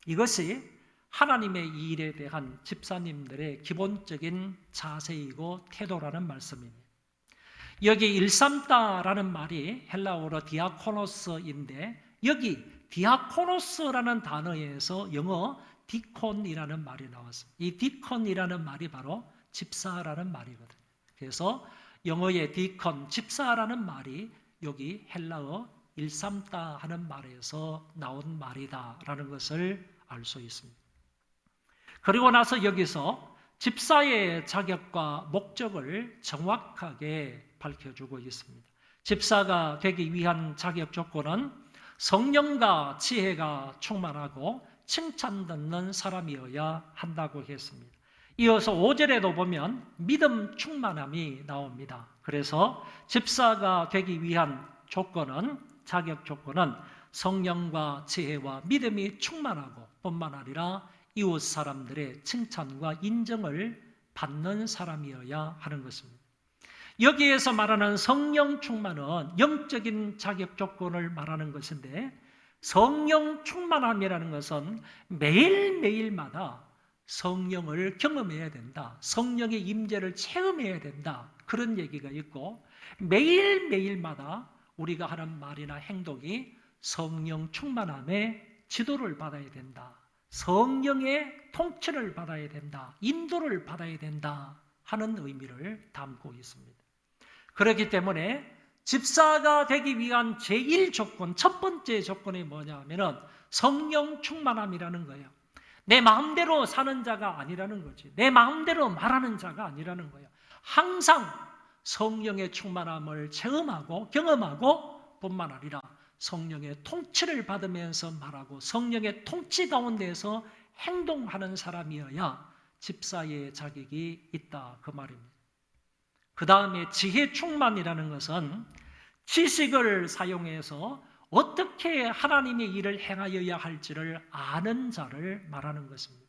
이것이 하나님의 일에 대한 집사님들의 기본적인 자세이고 태도라는 말씀입니다. 여기 일삼다라는 말이 헬라어로 디아코노스인데 여기 디아코노스라는 단어에서 영어 디콘이라는 말이 나왔습니다. 이 디콘이라는 말이 바로 집사라는 말이거든요. 그래서 영어의 디콘, 집사라는 말이 여기 헬라어 일삼다 하는 말에서 나온 말이다라는 것을 알 수 있습니다. 그리고 나서 여기서 집사의 자격과 목적을 정확하게 밝혀주고 있습니다. 집사가 되기 위한 자격 조건은 성령과 지혜가 충만하고 칭찬 듣는 사람이어야 한다고 했습니다. 이어서 5절에도 보면 믿음 충만함이 나옵니다. 그래서 집사가 되기 위한 조건은, 자격 조건은 성령과 지혜와 믿음이 충만하고 뿐만 아니라 이웃 사람들의 칭찬과 인정을 받는 사람이어야 하는 것입니다. 여기에서 말하는 성령 충만은 영적인 자격 조건을 말하는 것인데, 성령 충만함이라는 것은 매일매일마다 성령을 경험해야 된다, 성령의 임재를 체험해야 된다, 그런 얘기가 있고, 매일매일마다 우리가 하는 말이나 행동이 성령 충만함에 지도를 받아야 된다, 성령의 통치를 받아야 된다, 인도를 받아야 된다 하는 의미를 담고 있습니다. 그렇기 때문에 집사가 되기 위한 제1조건, 첫 번째 조건이 뭐냐면은 성령 충만함이라는 거예요. 내 마음대로 사는 자가 아니라는 거지. 내 마음대로 말하는 자가 아니라는 거예요. 항상 성령의 충만함을 체험하고 경험하고 뿐만 아니라 성령의 통치를 받으면서 말하고 성령의 통치 가운데에서 행동하는 사람이어야 집사의 자격이 있다, 그 말입니다. 그 다음에 지혜 충만이라는 것은 지식을 사용해서 어떻게 하나님의 일을 행하여야 할지를 아는 자를 말하는 것입니다.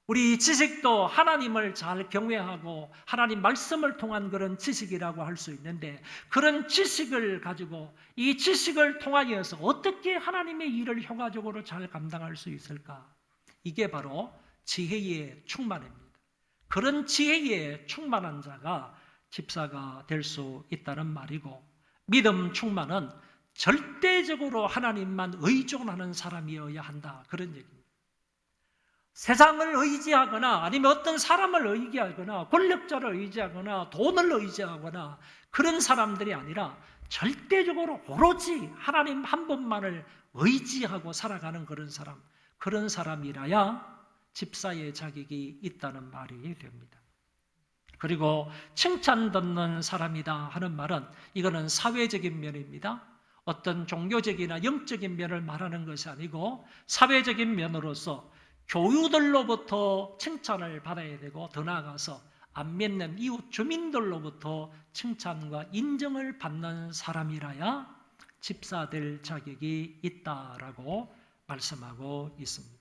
우리 지식도 하나님을 잘 경외하고 하나님 말씀을 통한 그런 지식이라고 할 수 있는데, 그런 지식을 가지고 이 지식을 통하여서 어떻게 하나님의 일을 효과적으로 잘 감당할 수 있을까? 이게 바로 지혜의 충만입니다. 그런 지혜에 충만한 자가 집사가 될 수 있다는 말이고, 믿음 충만은 절대적으로 하나님만 의존하는 사람이어야 한다, 그런 얘기입니다. 세상을 의지하거나 아니면 어떤 사람을 의지하거나 권력자를 의지하거나 돈을 의지하거나 그런 사람들이 아니라 절대적으로 오로지 하나님 한 분만을 의지하고 살아가는 그런 사람이라야 집사의 자격이 있다는 말이 됩니다. 그리고 칭찬 듣는 사람이다 하는 말은 이거는 사회적인 면입니다. 어떤 종교적이나 영적인 면을 말하는 것이 아니고 사회적인 면으로서 교유들로부터 칭찬을 받아야 되고, 더 나아가서 안 믿는 이웃 주민들로부터 칭찬과 인정을 받는 사람이라야 집사될 자격이 있다라고 말씀하고 있습니다.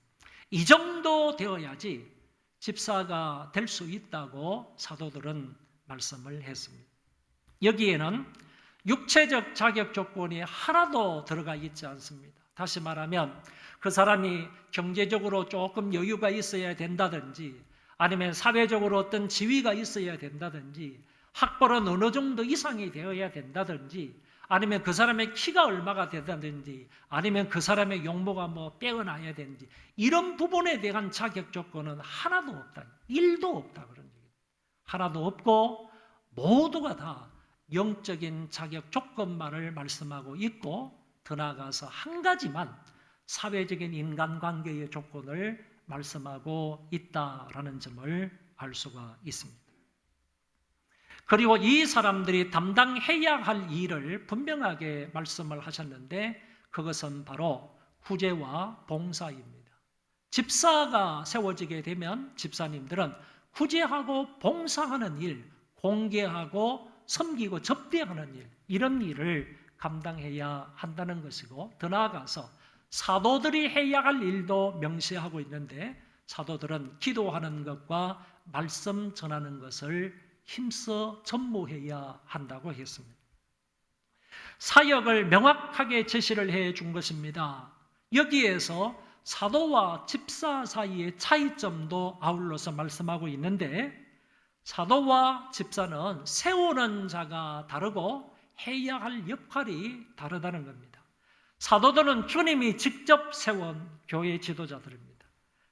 이 정도 되어야지 집사가 될 수 있다고 사도들은 말씀을 했습니다. 여기에는 육체적 자격 조건이 하나도 들어가 있지 않습니다. 다시 말하면 그 사람이 경제적으로 조금 여유가 있어야 된다든지, 아니면 사회적으로 어떤 지위가 있어야 된다든지, 학벌은 어느 정도 이상이 되어야 된다든지, 아니면 그 사람의 키가 얼마가 되다든지, 아니면 그 사람의 용모가 빼어나야 되는지, 이런 부분에 대한 자격 조건은 하나도 없다, 1도 없다, 그런 얘기예요. 하나도 없고 모두가 다 영적인 자격 조건만을 말씀하고 있고, 더 나아가서 한 가지만 사회적인 인간관계의 조건을 말씀하고 있다라는 점을 알 수가 있습니다. 그리고 이 사람들이 담당해야 할 일을 분명하게 말씀을 하셨는데, 그것은 바로 구제와 봉사입니다. 집사가 세워지게 되면 집사님들은 구제하고 봉사하는 일, 공개하고 섬기고 접대하는 일, 이런 일을 감당해야 한다는 것이고, 더 나아가서 사도들이 해야 할 일도 명시하고 있는데, 사도들은 기도하는 것과 말씀 전하는 것을 힘써 전무해야 한다고 했습니다. 사역을 명확하게 제시를 해 준 것입니다. 여기에서 사도와 집사 사이의 차이점도 아울러서 말씀하고 있는데, 사도와 집사는 세우는 자가 다르고 해야 할 역할이 다르다는 겁니다. 사도들은 주님이 직접 세운 교회 지도자들입니다.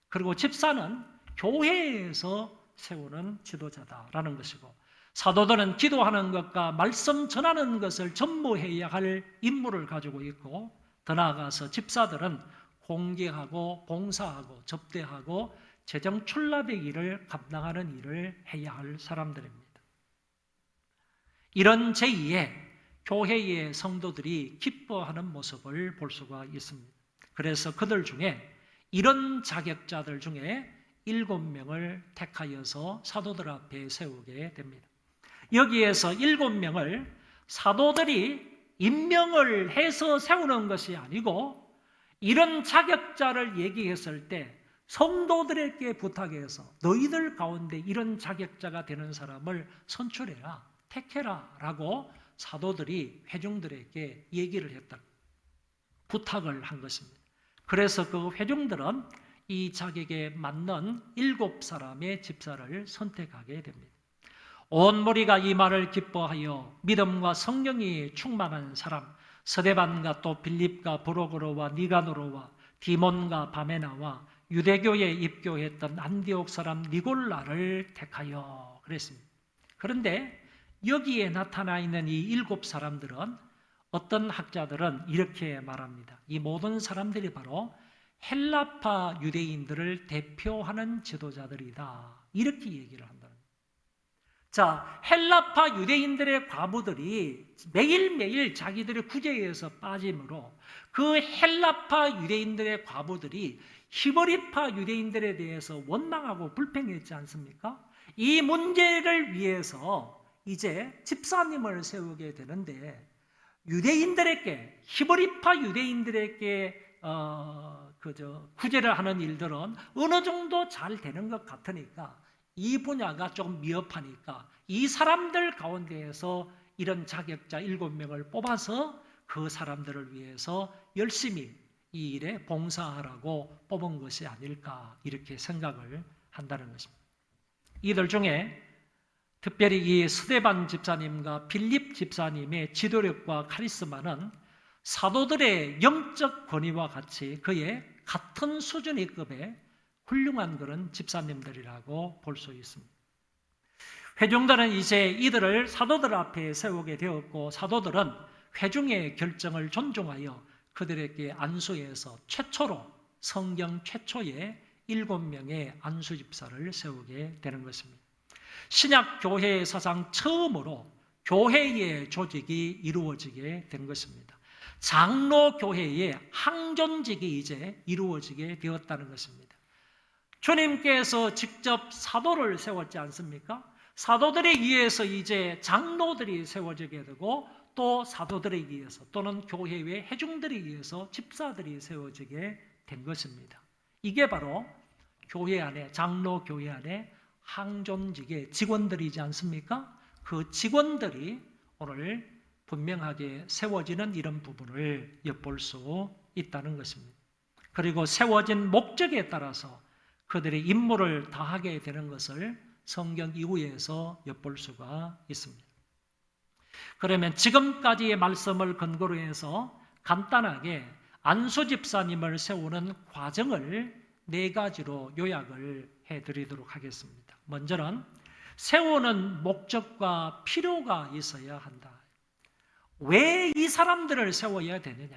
그리고 집사는 교회에서 세우는 지도자다라는 것이고, 사도들은 기도하는 것과 말씀 전하는 것을 전무해야 할 임무를 가지고 있고, 더 나아가서 집사들은 공개하고 봉사하고 접대하고 재정 출납의 일을 감당하는 일을 해야 할 사람들입니다. 이런 제2의 교회의 성도들이 기뻐하는 모습을 볼 수가 있습니다. 그래서 그들 중에 이런 자격자들 중에 7명을 택하여서 사도들 앞에 세우게 됩니다. 여기에서 7명을 사도들이 임명을 해서 세우는 것이 아니고, 이런 자격자를 얘기했을 때 성도들에게 부탁해서 너희들 가운데 이런 자격자가 되는 사람을 선출해라, 택해라 라고 사도들이 회중들에게 얘기를 했다, 부탁을 한 것입니다. 그래서 그 회중들은 이 자격에 맞는 7사람의 집사를 선택하게 됩니다. 온 무리가 이 말을 기뻐하여 믿음과 성령이 충만한 사람, 스데반과 또 빌립과 브로그로와 니가노로와 디몬과 바메나와 유대교에 입교했던 안디옥 사람 니골라를 택하여 그랬습니다. 그런데 여기에 나타나 있는 이 7사람들은 어떤 학자들은 이렇게 말합니다. 이 모든 사람들이 바로 헬라파 유대인들을 대표하는 지도자들이다, 이렇게 얘기를 한다는 거예요. 자, 헬라파 유대인들의 과부들이 매일매일 자기들의 구제에서 빠짐으로 그 헬라파 유대인들의 과부들이 히브리파 유대인들에 대해서 원망하고 불평했지 않습니까? 이 문제를 위해서 이제 집사님을 세우게 되는데, 유대인들에게, 히브리파 유대인들에게 구제를 하는 일들은 어느 정도 잘 되는 것 같으니까, 이 분야가 좀 미흡하니까 이 사람들 가운데에서 이런 자격자 7명을 뽑아서 그 사람들을 위해서 열심히 이 일에 봉사하라고 뽑은 것이 아닐까, 이렇게 생각을 한다는 것입니다. 이들 중에 특별히 이 스데반 집사님과 빌립 집사님의 지도력과 카리스마는 사도들의 영적 권위와 같이 그의 같은 수준의 급의 훌륭한 그런 집사님들이라고 볼 수 있습니다. 회중들은 이제 이들을 사도들 앞에 세우게 되었고, 사도들은 회중의 결정을 존중하여 그들에게 안수해서 최초로, 성경 최초의 7명의 안수 집사를 세우게 되는 것입니다. 신약 교회의 사상 처음으로 교회의 조직이 이루어지게 된 것입니다. 장로 교회의 항존직이 이제 이루어지게 되었다는 것입니다. 주님께서 직접 사도를 세웠지 않습니까? 사도들에 의해서 이제 장로들이 세워지게 되고, 또 사도들에 의해서 또는 교회의 회중들에 의해서 집사들이 세워지게 된 것입니다. 이게 바로 교회 안에, 장로 교회 안에 항존직의 직원들이지 않습니까? 그 직원들이 오늘 분명하게 세워지는 이런 부분을 엿볼 수 있다는 것입니다. 그리고 세워진 목적에 따라서 그들의 임무를 다하게 되는 것을 성경 이후에서 엿볼 수가 있습니다. 그러면 지금까지의 말씀을 근거로 해서 간단하게 안수 집사님을 세우는 과정을 4가지로 요약을 해드리도록 하겠습니다. 먼저는 세우는 목적과 필요가 있어야 한다. 왜 이 사람들을 세워야 되느냐.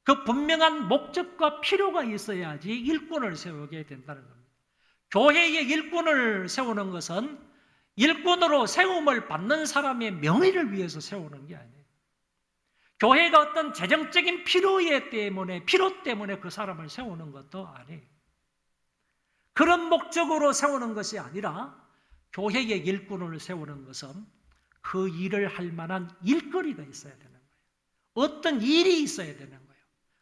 그 분명한 목적과 필요가 있어야지 일꾼을 세우게 된다는 겁니다. 교회의 일꾼을 세우는 것은 일꾼으로 세움을 받는 사람의 명예를 위해서 세우는 게 아니에요. 교회가 어떤 재정적인 필요 때문에 그 사람을 세우는 것도 아니에요. 그런 목적으로 세우는 것이 아니라 교회의 일꾼을 세우는 것은 그 일을 할 만한 일거리가 있어야 되는 거예요. 어떤 일이 있어야 되는 거예요.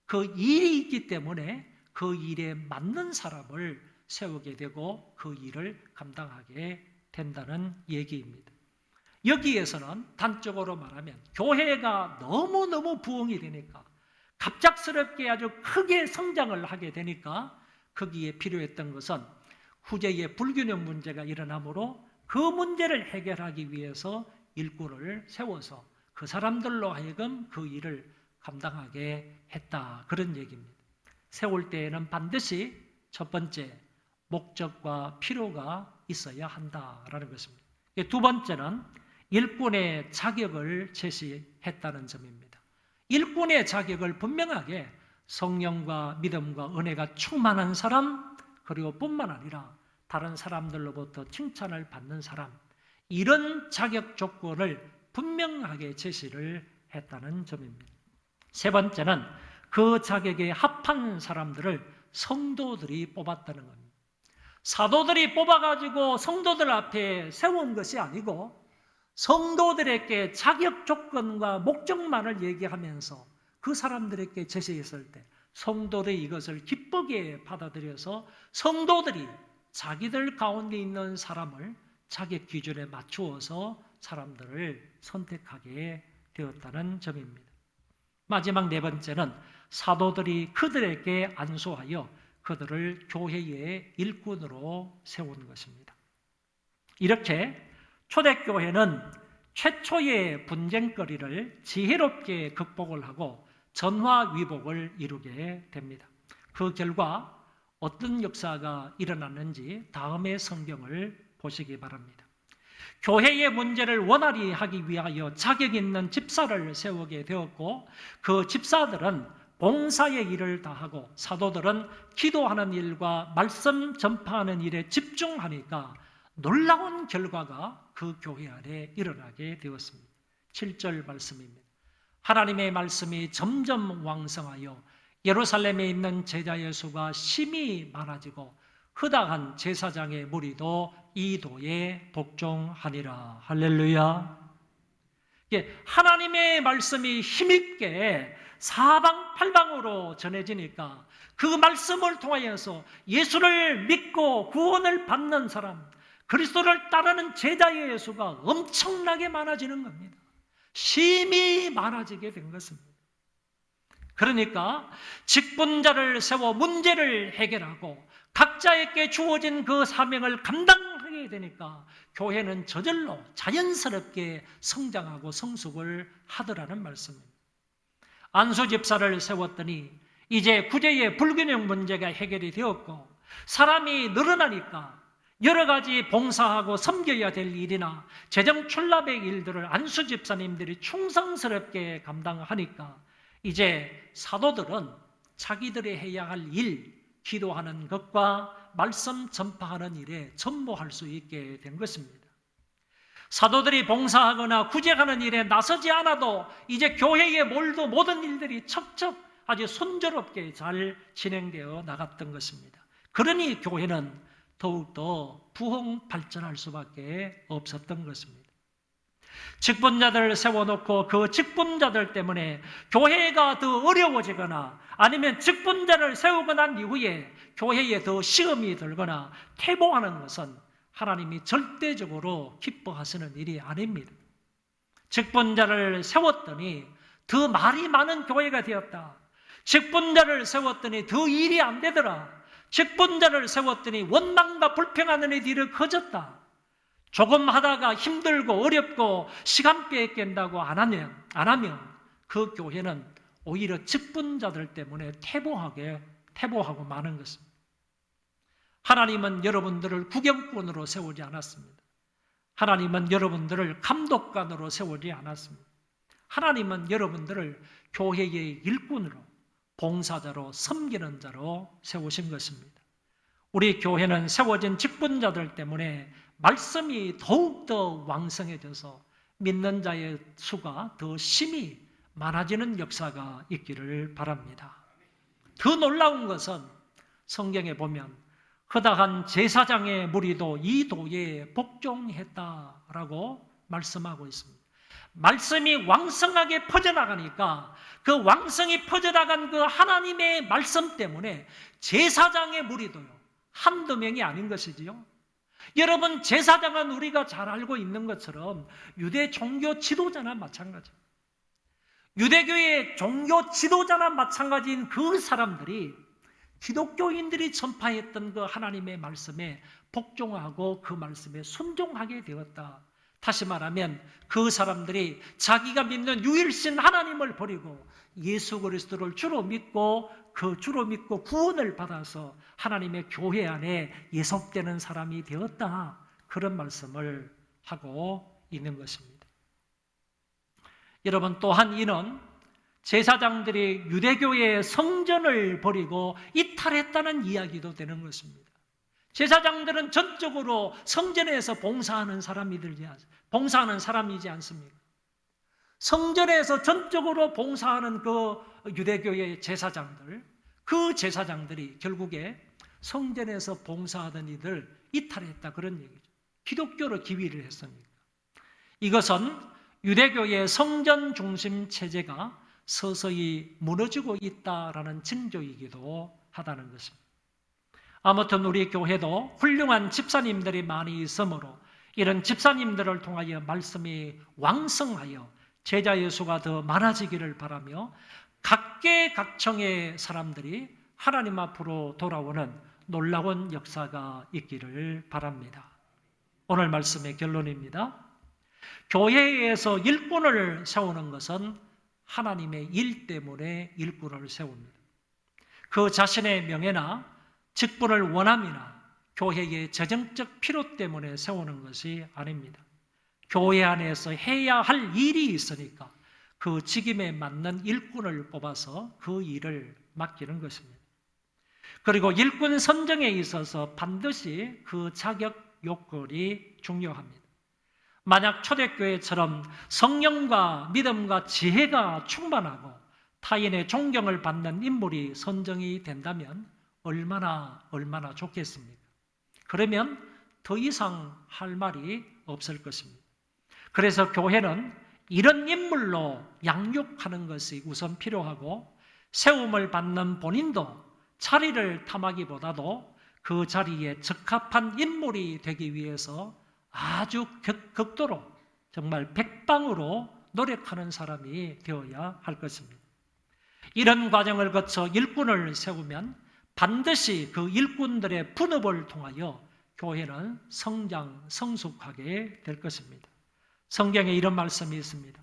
그 일이 있기 때문에 그 일에 맞는 사람을 세우게 되고 그 일을 감당하게 된다는 얘기입니다. 여기에서는 단적으로 말하면 교회가 너무너무 부흥이 되니까 갑작스럽게 아주 크게 성장을 하게 되니까 거기에 필요했던 것은 후제의 불균형 문제가 일어나므로 그 문제를 해결하기 위해서 일꾼을 세워서 그 사람들로 하여금 그 일을 감당하게 했다. 그런 얘기입니다. 세울 때에는 반드시 첫 번째 목적과 필요가 있어야 한다라는 것입니다. 두 번째는 일꾼의 자격을 제시했다는 점입니다. 일꾼의 자격을 분명하게 성령과 믿음과 은혜가 충만한 사람, 그리고 뿐만 아니라 다른 사람들로부터 칭찬을 받는 사람, 이런 자격 조건을 분명하게 제시를 했다는 점입니다. 세 번째는 그 자격에 합한 사람들을 성도들이 뽑았다는 겁니다. 사도들이 뽑아가지고 성도들 앞에 세운 것이 아니고 성도들에게 자격 조건과 목적만을 얘기하면서 그 사람들에게 제시했을 때 성도들이 이것을 기쁘게 받아들여서 성도들이 자기들 가운데 있는 사람을 자격 기준에 맞추어서 사람들을 선택하게 되었다는 점입니다. 마지막 네 번째는 사도들이 그들에게 안수하여 그들을 교회의 일꾼으로 세운 것입니다. 이렇게 초대교회는 최초의 분쟁거리를 지혜롭게 극복을 하고 전화위복을 이루게 됩니다. 그 결과 어떤 역사가 일어났는지 다음의 성경을 보시기 바랍니다. 교회의 문제를 원활히 하기 위하여 자격 있는 집사를 세우게 되었고 그 집사들은 봉사의 일을 다하고 사도들은 기도하는 일과 말씀 전파하는 일에 집중하니까 놀라운 결과가 그 교회 안에 일어나게 되었습니다. 7절 말씀입니다. 하나님의 말씀이 점점 왕성하여 예루살렘에 있는 제자의 수가 심히 많아지고 허다한 제사장의 무리도 이 도에 복종하니라. 할렐루야. 하나님의 말씀이 힘있게 사방팔방으로 전해지니까 그 말씀을 통하여서 예수를 믿고 구원을 받는 사람, 그리스도를 따르는 제자의 수가 엄청나게 많아지는 겁니다. 심히 많아지게 된 것입니다. 그러니까 직분자를 세워 문제를 해결하고 각자에게 주어진 그 사명을 감당하게 되니까 교회는 저절로 자연스럽게 성장하고 성숙을 하더라는 말씀입니다. 안수 집사를 세웠더니 이제 구제의 불균형 문제가 해결이 되었고 사람이 늘어나니까 여러 가지 봉사하고 섬겨야 될 일이나 재정 출납의 일들을 안수 집사님들이 충성스럽게 감당하니까 이제 사도들은 자기들이 해야 할 일, 기도하는 것과 말씀 전파하는 일에 전무할 수 있게 된 것입니다. 사도들이 봉사하거나 구제하는 일에 나서지 않아도 이제 교회의 모든 일들이 척척 아주 순조롭게 잘 진행되어 나갔던 것입니다. 그러니 교회는 더욱더 부흥 발전할 수밖에 없었던 것입니다. 직분자들을 세워놓고 그 직분자들 때문에 교회가 더 어려워지거나 아니면 직분자를 세우고 난 이후에 교회에 더 시험이 들거나 퇴보하는 것은 하나님이 절대적으로 기뻐하시는 일이 아닙니다. 직분자를 세웠더니 더 말이 많은 교회가 되었다. 직분자를 세웠더니 더 일이 안 되더라. 직분자를 세웠더니 원망과 불평하는 일이 커졌다. 조금 하다가 힘들고 어렵고 시간 뺏긴다고 안 하면 그 교회는 오히려 직분자들 때문에 퇴보하고 마는 것입니다. 하나님은 여러분들을 구경꾼으로 세우지 않았습니다. 하나님은 여러분들을 감독관으로 세우지 않았습니다. 하나님은 여러분들을 교회의 일꾼으로, 봉사자로, 섬기는 자로 세우신 것입니다. 우리 교회는 세워진 직분자들 때문에 말씀이 더욱더 왕성해져서 믿는 자의 수가 더 심히 많아지는 역사가 있기를 바랍니다. 더 놀라운 것은 성경에 보면 허다한 제사장의 무리도 이 도에 복종했다라고 말씀하고 있습니다. 말씀이 왕성하게 퍼져나가니까 그 왕성히 퍼져나간 그 하나님의 말씀 때문에 제사장의 무리도요, 한두 명이 아닌 것이지요. 여러분, 제사장은 우리가 잘 알고 있는 것처럼 유대 종교 지도자나 마찬가지입니다. 유대교의 종교 지도자나 마찬가지인 그 사람들이 기독교인들이 전파했던 그 하나님의 말씀에 복종하고 그 말씀에 순종하게 되었다. 다시 말하면 그 사람들이 자기가 믿는 유일신 하나님을 버리고 예수 그리스도를 주로 믿고 그 주로 믿고 구원을 받아서 하나님의 교회 안에 예속되는 사람이 되었다. 그런 말씀을 하고 있는 것입니다. 여러분, 또한 이는 제사장들이 유대교의 성전을 버리고 이탈했다는 이야기도 되는 것입니다. 제사장들은 전적으로 성전에서 봉사하는 사람이지 않습니까? 성전에서 전적으로 봉사하는 그 유대교의 제사장들, 그 제사장들이 결국에 성전에서 봉사하던 이들 이탈했다, 그런 얘기죠. 기독교로 기위를 했습니다. 이것은 유대교의 성전 중심 체제가 서서히 무너지고 있다라는 징조이기도 하다는 것입니다. 아무튼 우리 교회도 훌륭한 집사님들이 많이 있으므로 이런 집사님들을 통하여 말씀이 왕성하여 제자 예수가 더 많아지기를 바라며 각계각층의 사람들이 하나님 앞으로 돌아오는 놀라운 역사가 있기를 바랍니다. 오늘 말씀의 결론입니다. 교회에서 일꾼을 세우는 것은 하나님의 일 때문에 일꾼을 세웁니다. 그 자신의 명예나 직분을 원함이나 교회의 재정적 필요 때문에 세우는 것이 아닙니다. 교회 안에서 해야 할 일이 있으니까 그 직임에 맞는 일꾼을 뽑아서 그 일을 맡기는 것입니다. 그리고 일꾼 선정에 있어서 반드시 그 자격 요건이 중요합니다. 만약 초대교회처럼 성령과 믿음과 지혜가 충만하고 타인의 존경을 받는 인물이 선정이 된다면 얼마나 좋겠습니까? 그러면 더 이상 할 말이 없을 것입니다. 그래서 교회는 이런 인물로 양육하는 것이 우선 필요하고 세움을 받는 본인도 자리를 탐하기보다도 그 자리에 적합한 인물이 되기 위해서 아주 극도로 정말 백방으로 노력하는 사람이 되어야 할 것입니다. 이런 과정을 거쳐 일꾼을 세우면 반드시 그 일꾼들의 분업을 통하여 교회는 성숙하게 될 것입니다. 성경에 이런 말씀이 있습니다.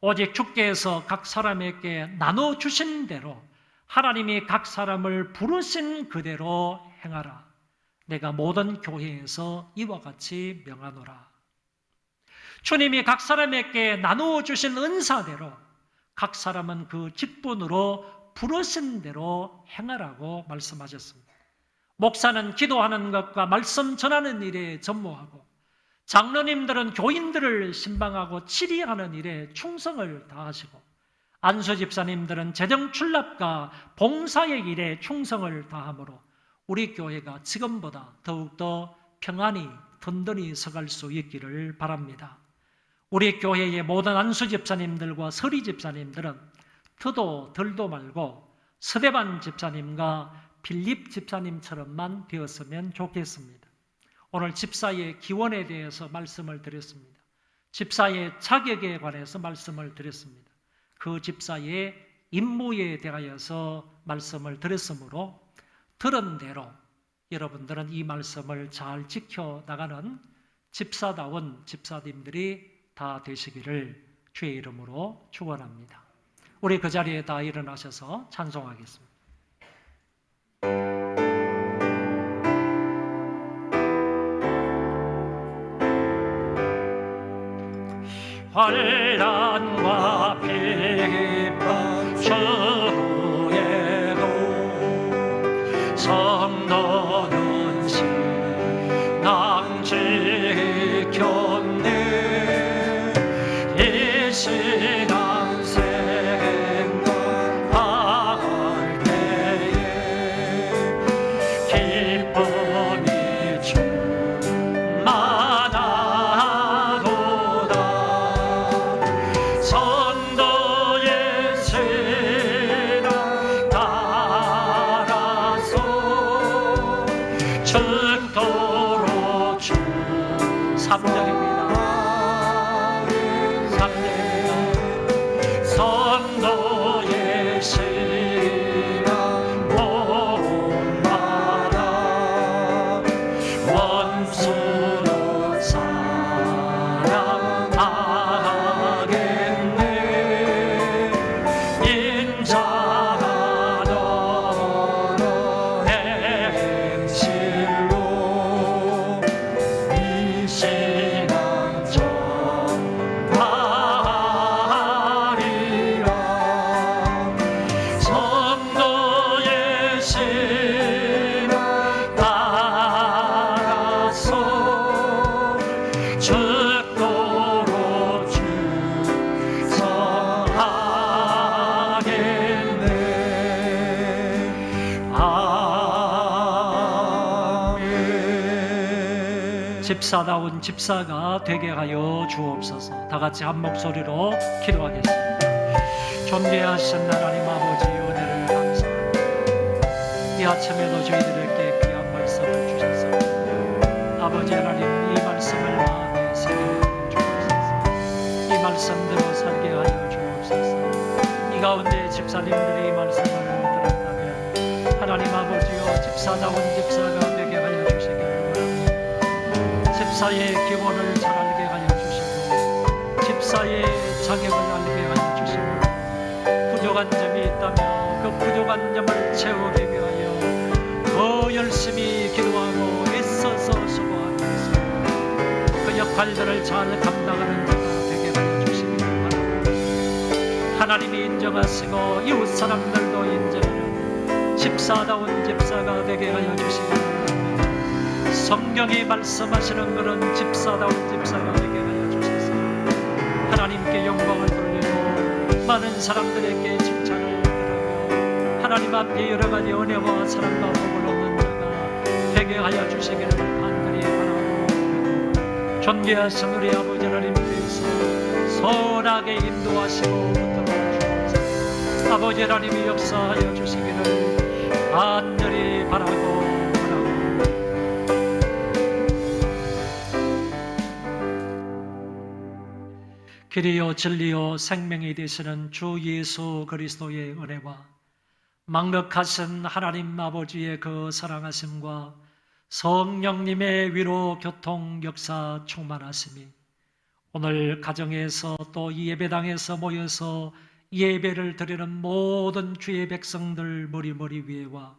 오직 주께서 각 사람에게 나눠주신 대로 하나님이 각 사람을 부르신 그대로 행하라. 내가 모든 교회에서 이와 같이 명하노라. 주님이 각 사람에게 나누어 주신 은사대로 각 사람은 그 직분으로 부르신 대로 행하라고 말씀하셨습니다. 목사는 기도하는 것과 말씀 전하는 일에 전무하고 장로님들은 교인들을 신방하고 치리하는 일에 충성을 다하시고 안수 집사님들은 재정 출납과 봉사의 일에 충성을 다하므로 우리 교회가 지금보다 더욱더 평안히 든든히 서갈 수 있기를 바랍니다. 우리 교회의 모든 안수 집사님들과 서리 집사님들은 더도 덜도 말고 서대반 집사님과 빌립 집사님처럼만 되었으면 좋겠습니다. 오늘 집사의 기원에 대해서 말씀을 드렸습니다. 집사의 자격에 관해서 말씀을 드렸습니다. 그 집사의 임무에 대하여서 말씀을 드렸으므로 들은 대로 여러분들은 이 말씀을 잘 지켜나가는 집사다운 집사님들이 다 되시기를 주의 이름으로 축원합니다. 우리 그 자리에 다 일어나셔서 찬송하겠습니다. 환난과 비판 주에도 성도는 신앙 지켰네. 이 신앙 생각할 때에 기쁨이 충만하도다. 선도의 신앙 따라서 집사다운 집사가 되게 하여 주옵소서. 다 같이 한 목소리로 기도하겠습니다. 존귀하신 하나님 아버지, 은혜를 감사합니다. 이 아침에도 저희들에게 귀한 말씀을 주셨습니다. 아버지 하나님, 이 말씀을 마음에 새겨 주옵소서. 이 말씀대로 살게 하여 주옵소서. 이 가운데 집사님들이 이 말씀을 들었다면 하나님 아버지여, 집사다운 집사가 되게 하여 주시기를 바랍니다. 집사의 기본을 잘 알게 하여 주시고, 집사의 자격을 알게 하여 주시고, 부족한 점이 있다면 그 부족한 점을 채우기 위하여 더 열심히 기도하고 애써서 수고하면서 그 역할들을 잘 감당하는 자가 되게 하여 주시기를 바랍니다. 하나님이 인정하시고 이웃 사람들도 인정하는 집사다운 집사가 되게 하여 주시기를 바랍니다. 성경이 말씀하시는 그런 집사다운 집사가 되게 하여 주셔서 하나님께 영광을 돌리고 많은 사람들에게 칭찬을 들으며 하나님 앞에 여러 가지 은혜와 사랑과 복을 얻는 자가 되게 하여 주시기를 간절히 바라고, 존귀하신 우리 아버지 하나님께서 선하게 인도하시고 붙들어 주옵소서. 아버지 하나님이 역사하여 주시기를 간절히 바라고 길이요 진리요 생명이 되시는 주 예수 그리스도의 은혜와 망극하신 하나님 아버지의 그 사랑하심과 성령님의 위로 교통 역사 충만하심이 오늘 가정에서 또 이 예배당에서 모여서 예배를 드리는 모든 주의 백성들 머리머리 위에와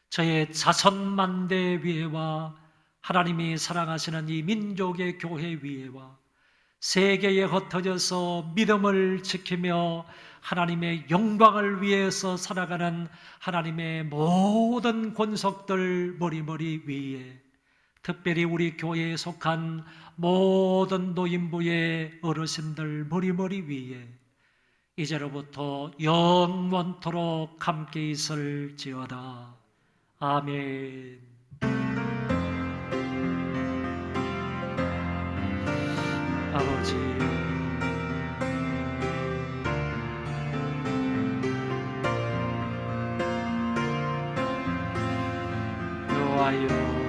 저의 자손만대 위에와 하나님이 사랑하시는 이 민족의 교회 위에와 세계에 흩어져서 믿음을 지키며 하나님의 영광을 위해서 살아가는 하나님의 모든 권속들 머리머리 위에, 특별히 우리 교회에 속한 모든 노인부의 어르신들 머리머리 위에 이제로부터 영원토록 함께 있을지어다. 아멘. 아버지, 노하여